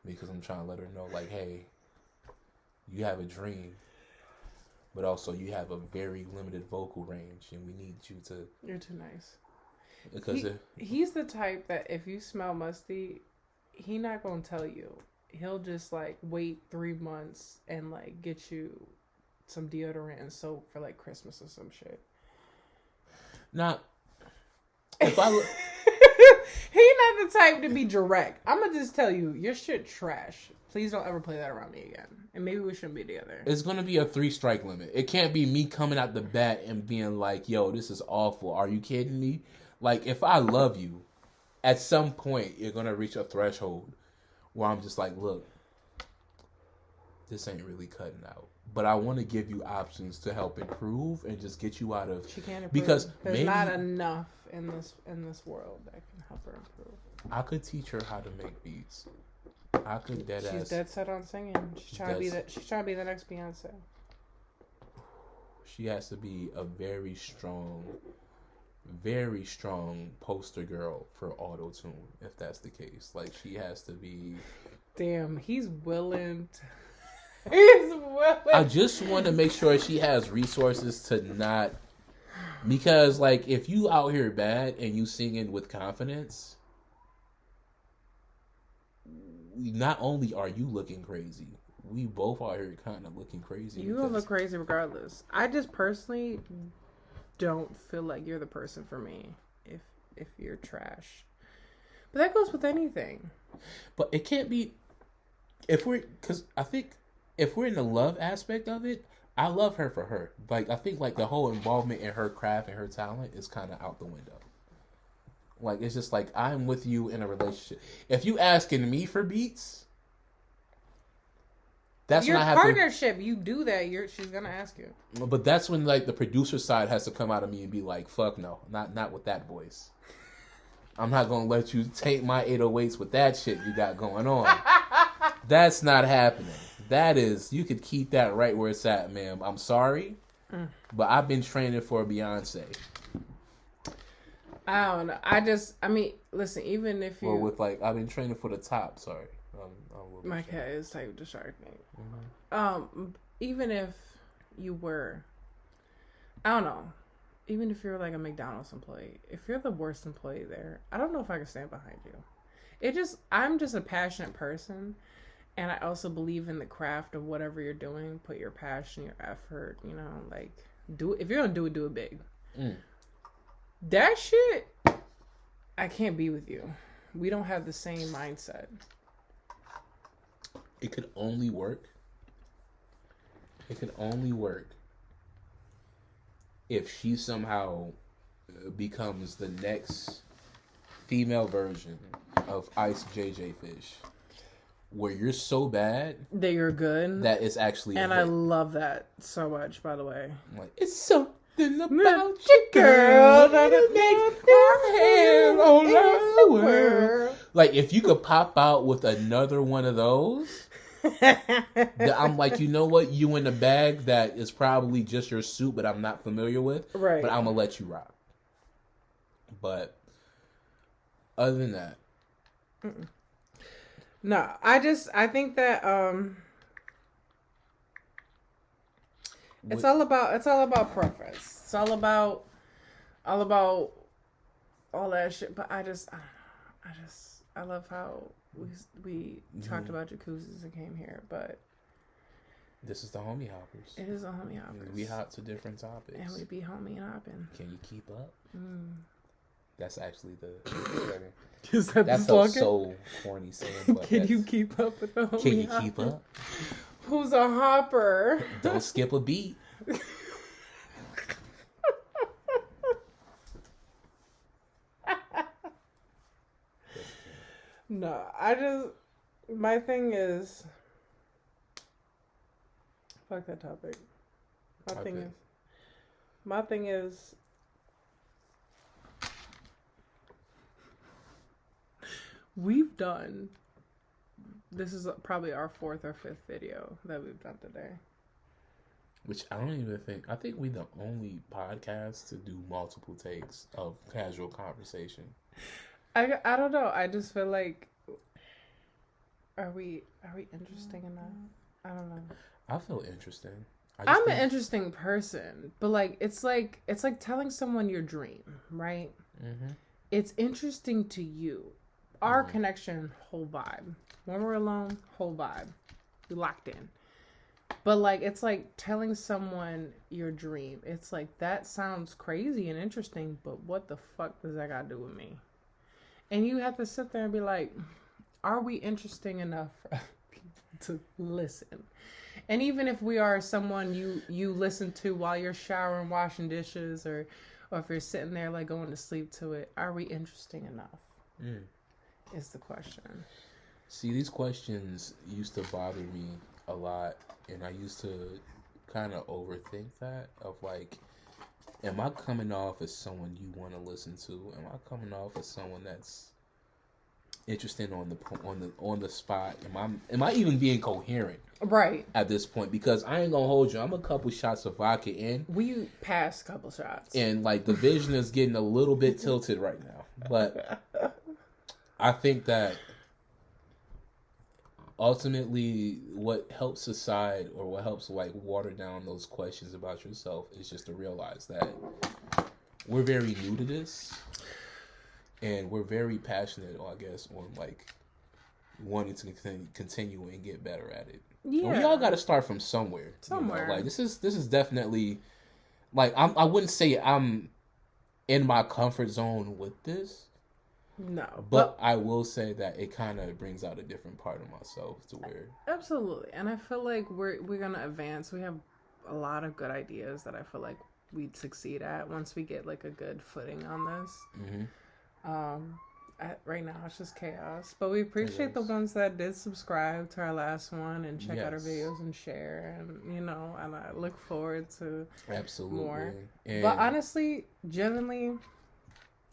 because I'm trying to let her know, like, hey, you have a dream. but also you have a very limited vocal range, and we need you to. You're too nice. Because he's the type that if you smell musty, he not gonna tell you. He'll just like wait 3 months and like get you some deodorant and soap for like Christmas or some shit. Not if I. He not the type to be direct. I'm gonna just tell you, your shit trash. Please don't ever play that around me again. And maybe we shouldn't be together. It's gonna be a 3-strike limit. It can't be me coming out the bat and being like, "Yo, this is awful. Are you kidding me?" Like, if I love you, at some point you're gonna reach a threshold where I'm just like, "Look, this ain't really cutting out." But I want to give you options to help improve and just get you out of. She can't improve. Because there's maybe, not enough in this world that can help her improve. I could teach her how to make beats. I could She's dead set on singing. She's trying to be that. She's trying to be the next Beyonce. She has to be a very strong poster girl for auto-tune, if that's the case. Like, she has to be. Damn, he's willing. He's willing. I just want to make sure she has resources to not. Because, like, if you out here bad and you singing with confidence, not only are you looking crazy, we both are here kind of looking crazy. You gonna look crazy regardless. I just personally don't feel like you're the person for me if you're trash. But that goes with anything. But it can't be because I think if we're in the love aspect of it, I love her for her. Like, I think like the whole involvement in her craft and her talent is kind of out the window. Like, it's just like, I'm with you in a relationship. If you asking me for beats, that's your when I have partnership. You do that, she's gonna ask you. But that's when like the producer side has to come out of me and be like, "Fuck no, not with that voice. I'm not gonna let you take my 808s with that shit you got going on. That's not happening. That is, you could keep that right where it's at, ma'am. I'm sorry, but I've been training for Beyonce." I don't know. I mean, listen. Even if you, or with like, I've been training for the top. Sorry, my cat is type distracting. Even if you were, I don't know. Even if you're like a McDonald's employee, if you're the worst employee there, I don't know if I can stand behind you. I'm just a passionate person, and I also believe in the craft of whatever you're doing. Put your passion, your effort. You know, like do it. If you're gonna do it big. That shit, I can't be with you. We don't have the same mindset. It could only work. It could only work if she somehow becomes the next female version of Ice JJ Fish, where you're so bad that you're good. That it's actually, and I love that so much. By the way, like, it's something about you, girl, that it makes my head all around the world. Like, if you could pop out with another one of those, I'm like, you know what? You in a bag that is probably just your suit, but I'm not familiar with. Right. But I'm gonna let you rock. But other than that, no. I think that it's all about preference. It's all about all that shit. But I love how we talked about jacuzzis and came here, but this is the homie hoppers. It is the homie hoppers. We hop to different topics, and we be homie and hopping. Can you keep up? That's actually the. Is that felt slogan? So corny saying. But can you keep up with the homie? Can you keep up? Who's a hopper? Don't skip a beat. No, my thing is, fuck that topic. My thing is, we've done, this is probably our 4th or 5th video that we've done today. Which I don't even think, I think we're the only podcast to do multiple takes of casual conversation. I don't know. I just feel like, are we interesting enough? I don't know. I feel interesting. I'm an interesting person, but like it's like telling someone your dream, right? Mm-hmm. It's interesting to you. Our connection, whole vibe. When we're alone, whole vibe. We locked in. But like it's like telling someone your dream. It's like that sounds crazy and interesting, but what the fuck does that got to do with me? And you have to sit there and be like, are we interesting enough for people to listen? And even if we are someone you listen to while you're showering, washing dishes, or if you're sitting there like going to sleep to it, are we interesting enough? Is the question. See, these questions used to bother me a lot, and I used to kind of overthink that of like, am I coming off as someone you want to listen to? Am I coming off as someone that's interested on the spot? Am I even being coherent? Right. At this point, because I ain't gonna hold you, I'm a couple shots of vodka in. We passed a couple shots, and like the vision is getting a little bit tilted right now. But I think that ultimately, what helps decide or what helps like water down those questions about yourself is just to realize that we're very new to this, and we're very passionate, I guess, on like wanting to continue and get better at it. Yeah, and we all got to start from somewhere. Somewhere, you know? Like this is definitely like I wouldn't say I'm in my comfort zone with this. No, but I will say that it kind of brings out a different part of myself to where absolutely, and I feel like we're gonna advance. We have a lot of good ideas that I feel like we'd succeed at once we get like a good footing on this. Mm-hmm. Right now it's just chaos, but we appreciate the ones that did subscribe to our last one and check out our videos and share, and and I look forward to more. And but honestly, genuinely,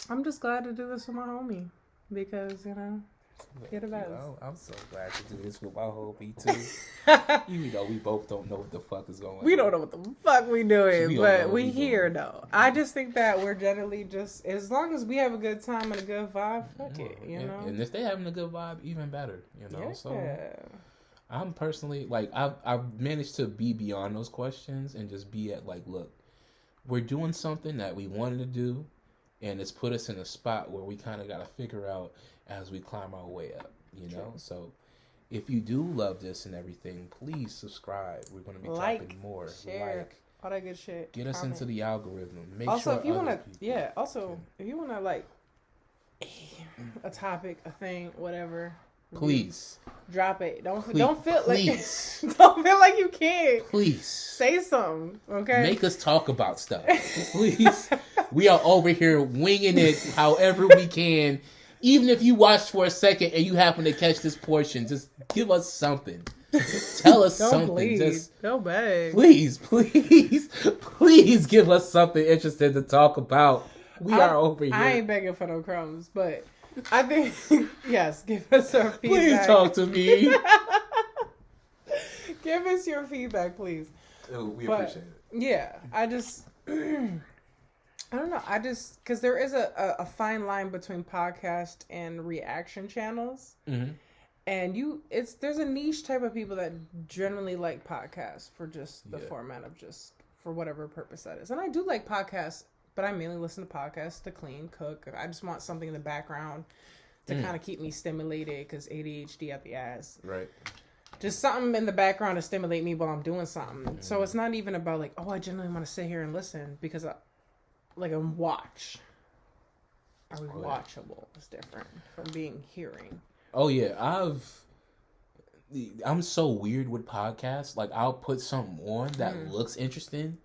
I'm just glad to do this with my homie because get it best. I'm so glad to do this with my homie too. We both don't know what the fuck is going on. We don't know what the fuck we doing, but we here though. I just think that we're generally just, as long as we have a good time and a good vibe, fuck it, And if they having a good vibe, even better, Yeah. So I'm personally like I've managed to be beyond those questions and just be at like, look, we're doing something that we wanted to do, and it's put us in a spot where we kind of got to figure out as we climb our way up, True. So if you do love this and everything, please subscribe. We're going to be dropping more. Share, all that good shit. Get us into the algorithm. Also, if you want to, if you want to like a topic, a thing, whatever, please drop it. Don't feel like don't feel like you can't. Please say something. Okay, make us talk about stuff. Please, we are over here winging it however we can. Even if you watch for a second and you happen to catch this portion, just give us something. Tell us something. Bleed. Don't beg. Please give us something interesting to talk about. We are over here. I ain't begging for no crumbs, but I think, yes, give us our feedback. Please talk to me. Give us your feedback, please. We appreciate it. Yeah, I just... I don't know. Because there is a fine line between podcast and reaction channels. Mm-hmm. And there's a niche type of people that generally like podcasts for just the format of just for whatever purpose that is. And I do like podcasts, but I mainly listen to podcasts to clean, cook. I just want something in the background to kind of keep me stimulated because ADHD at the ass. Right. Just something in the background to stimulate me while I'm doing something. Mm-hmm. So it's not even about like, I genuinely want to sit here and listen because like a watch. Are we watchable? It's different from being hearing. Oh yeah, I'm so weird with podcasts. Like I'll put something on that looks interesting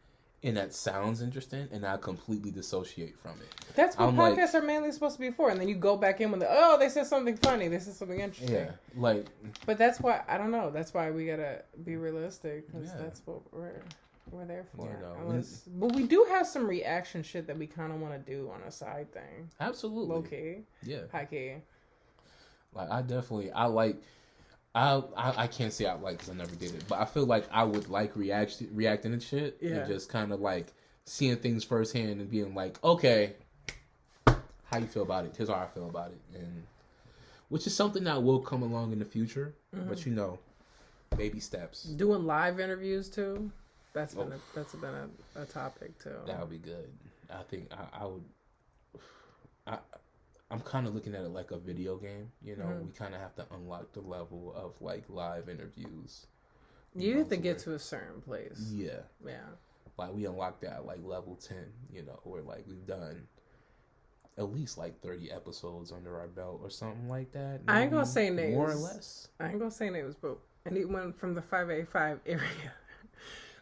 and that sounds interesting, and I completely dissociate from it. That's what podcasts are mainly supposed to be for. And then you go back in with they said something funny, they said something interesting. Yeah, like. But that's why I don't know. That's why we gotta be realistic because that's what we're there for. But we do have some reaction shit that we kind of want to do on a side thing. Absolutely. Low key. Yeah. High key. Like I can't say I like because I never did it, but I feel like I would like reacting and shit, and just kind of like seeing things firsthand and being like, okay, how you feel about it? Here's how I feel about it, and which is something that will come along in the future. Mm-hmm. But baby steps. Doing live interviews too. That's been a topic too. That would be good. I think I would. I'm kind of looking at it like a video game. You know, we kind of have to unlock the level of like live interviews. You have to get to a certain place. Yeah. Yeah. Like we unlocked that at like level 10. You know, where like we've done at least like 30 episodes under our belt or something like that. I ain't gonna say names. More or less. I ain't gonna say names, but anyone from the 585 area,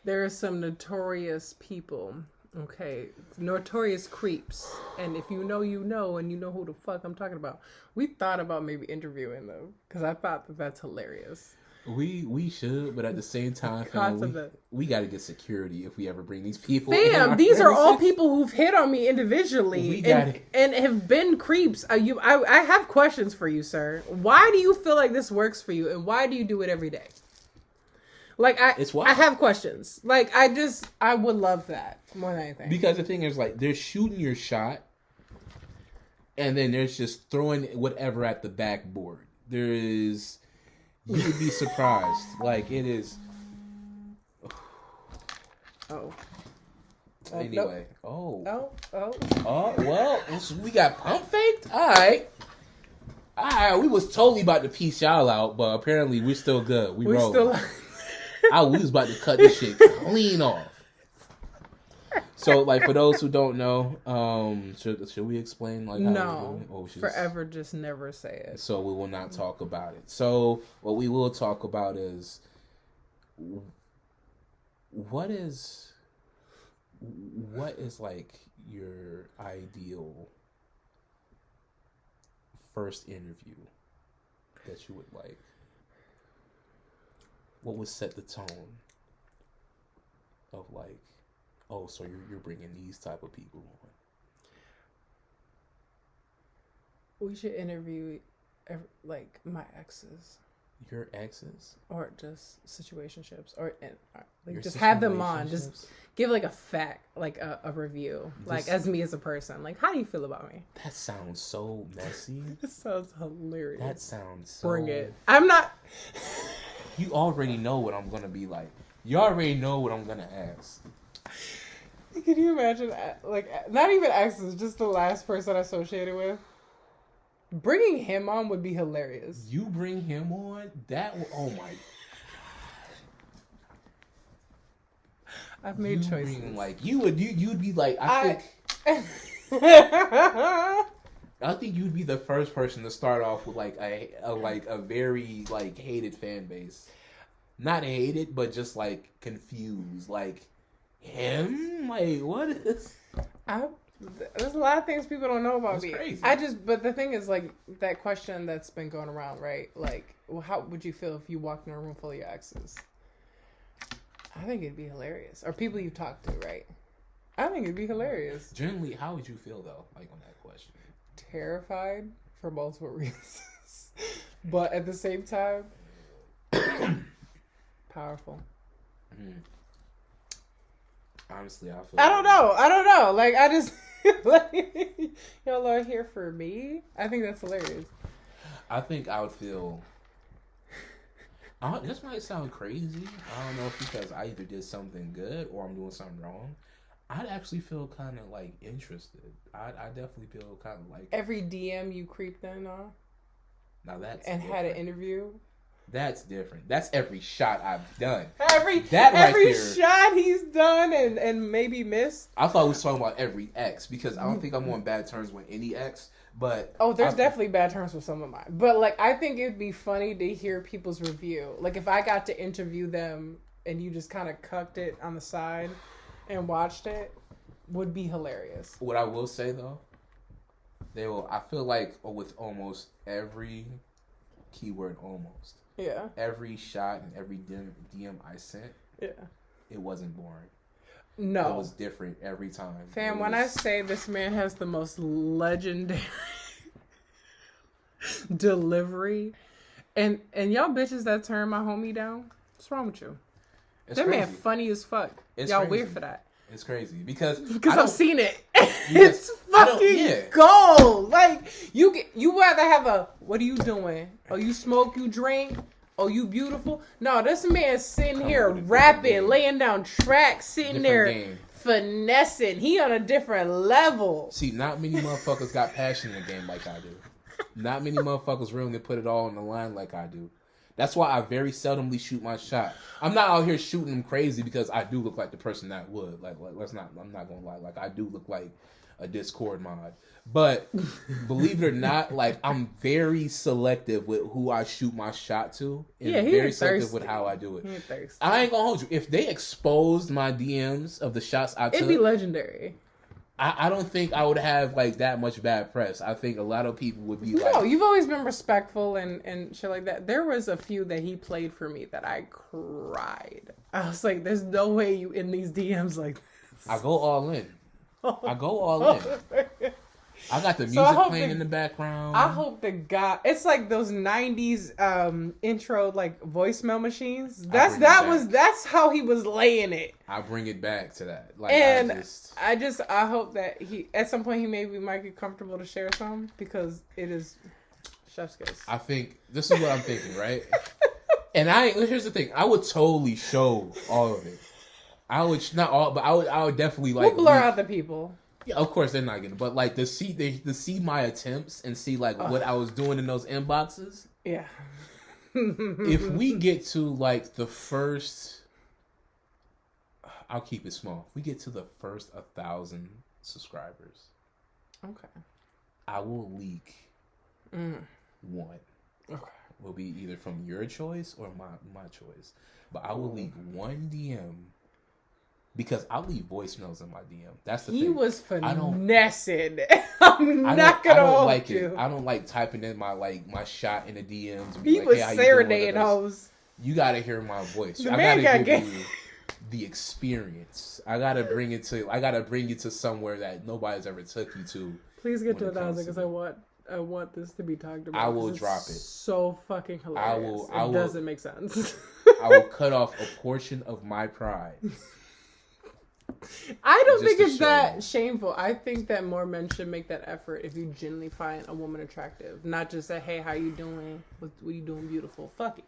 there are some notorious people. Okay, notorious creeps, and if you know, you know, and you know who the fuck I'm talking about. We thought about maybe interviewing them because I thought that's hilarious. We should, but at the same time, we got to get security if we ever bring these people. Fam, these are all people who've hit on me individually and have been creeps. I have questions for you, sir. Why do you feel like this works for you, and why do you do it every day? Like I have questions. Like I would love that more than anything. Because the thing is, like, they're shooting your shot, and then there's just throwing whatever at the backboard. You would be surprised. Like, it is. Oh. Anyway. Nope. Well, we got pump faked? Alright, we was totally about to piece y'all out, but apparently we're still good. We rolled. We was about to cut this shit clean off. So, like, for those who don't know, should we explain? Like, no, forever just never say it. So we will not talk about it. So what we will talk about is what is like your ideal first interview that you would like? What would set the tone of like, oh, so you're bringing these type of people on? We should interview like my exes. Your exes? Or just situationships. Or like just have them on. Just give like a fact, like a review. Like as me as a person. Like, how do you feel about me? That sounds so messy. That sounds hilarious. That sounds so... Bring it. I'm not... You already know what I'm going to be like. You already know what I'm going to ask. Can you imagine, like, not even exes, just the last person I associated with? Bringing him on would be hilarious. You bring him on? Oh my... I've made choices. You'd be like, I think you'd be the first person to start off with like a very like hated fan base. Not hated, but just like confused. Like, him? Like, what is... There's a lot of things people don't know about me. Crazy. But the thing is, like, that question that's been going around, right? Like, well, how would you feel if you walked in a room full of your exes? I think it'd be hilarious. Or people you talk to, right? I think it'd be hilarious. Generally, how would you feel, though, like, on that question? Terrified for multiple reasons. But at the same time, powerful. Honestly, I don't know. Like, I just... like, y'all are here for me? I think that's hilarious. I think I would feel... this might sound crazy. I don't know if because I either did something good or I'm doing something wrong. I'd actually feel kind of like interested. I definitely feel kind of like... Every DM you creeped in on? Now that's and different. Had an interview? That's different. That's every shot I've done. Every shot he's done and maybe missed. I thought we was talking about every ex because I don't think I'm on bad terms with any ex. But there's definitely bad terms with some of mine. But like, I think it'd be funny to hear people's review. Like if I got to interview them and you just kind of cucked it on the side and watched it, would be hilarious. What I will say though, I feel like with almost every keyword, almost. Yeah. Every shot and every DM I sent, it wasn't boring. No. It was different every time. Fam, when I say this man has the most legendary delivery, and y'all bitches that turn my homie down, what's wrong with you? That man funny as fuck. Y'all crazy. Weird for that. It's crazy because I've seen it. It's fucking gold. Like you rather have a what are you doing? Oh, you smoke, you drink. Oh, you beautiful? No, this man's sitting Come here with a different rapping, game. laying down tracks, sitting there Game. finessing. He on a different level. See, not many motherfuckers got passion in the game like I do. Not many motherfuckers willing to put it all on the line like I do. That's why I very seldomly shoot my shot. I'm not out here shooting them crazy because I do look like the person that would. Like let's not. I'm not gonna lie. Like I do look like a Discord mod. But believe it or not, like I'm very selective with who I shoot my shot to, and Yeah, he very ain't selective thirsty. with how I do it. He ain't thirsty. I ain't gonna hold you. If they exposed my DMs of the shots I took, It'd be legendary. I don't think I would have like that much bad press. I think a lot of people would be like, No, you've always been respectful and shit like that. There was a few that he played for me that I cried. I was like, there's no way you in these DMs like this. I go all in. I go all in. I got the music playing in the background. I hope the guy. It's like those '90s intro like voicemail machines. That's how he was laying it. I bring it back to that. Like, And I hope that he at some point he maybe might get comfortable to share some because it is chef's kiss. I think this is what I'm thinking, right? And here's the thing. I would totally show all of it. I would not all, but I would definitely like We'll blur out the people. Yeah, of course they're not gonna. But like to see my attempts and see like what I was doing in those inboxes. Yeah. If we get to like the first, I'll keep it small. If we get to the first 1,000 subscribers, Okay. I will leak one. Okay. Will be either from your choice or my choice. But I will leak one DM. Because I leave voicemails in my DM. That's the thing. He was finessing. I'm not gonna hold like you. it. I don't like typing in my shot in the DMs. And He like, was hey, serenading hoes. You gotta hear my voice. The I man gotta got give game. you the experience. I gotta bring you to somewhere that nobody's ever took you to. Please get to when it comes 1,000 because I want this to be talked about. I will 'cause drop it's it. So fucking hilarious. It doesn't make sense. I will cut off a portion of my pride. I don't Just think to it's show that you. shameful. I think that more men should make that effort if you genuinely find a woman attractive. Not just say, hey, how you doing? What you doing, beautiful? Fuck it.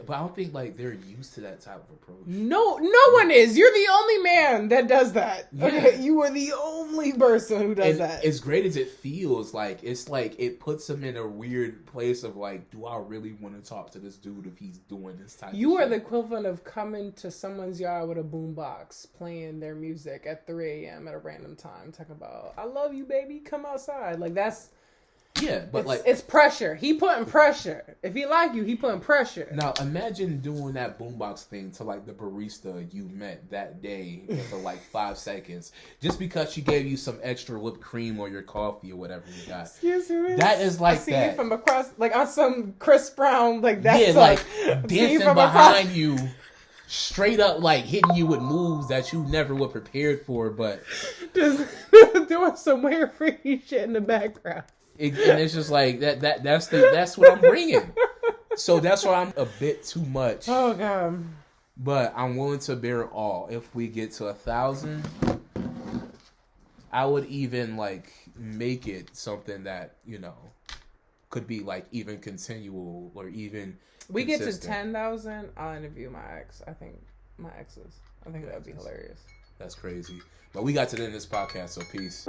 But I don't think like they're used to that type of approach. No one is. You're the only man that does that. Yeah. Okay, you are the only person who does And that. as great as it feels, like it's like it puts him in a weird place of like, do I really want to talk to this dude if he's doing this type? You of are shit? the equivalent of coming to someone's yard with a boombox, playing their music at 3 a.m. at a random time, talking about, I love you, baby, come outside. Like, that's... Yeah, but it's pressure. He putting pressure. If he like you, he putting pressure. now imagine doing that boombox thing to like the barista you met that day for like 5 seconds, just because she gave you some extra whipped cream or your coffee or whatever you got. Excuse me. That is like I see that. you from across, like on some Chris Brown, like that's Yeah, like see you dancing from behind across- you, straight up like hitting you with moves that you never were prepared for, but just doing some weird freaky shit in the background. and it's just like that's what I'm bringing. So that's why I'm a bit too much. Oh god. But I'm willing to bear all. If we get to 1,000, I would even like make it something that, you know, could be like even continual or even We get to consistent. 10,000, I'll interview my ex. I think my exes. I think that would be hilarious. That's crazy. But we got to the end of this podcast, so peace.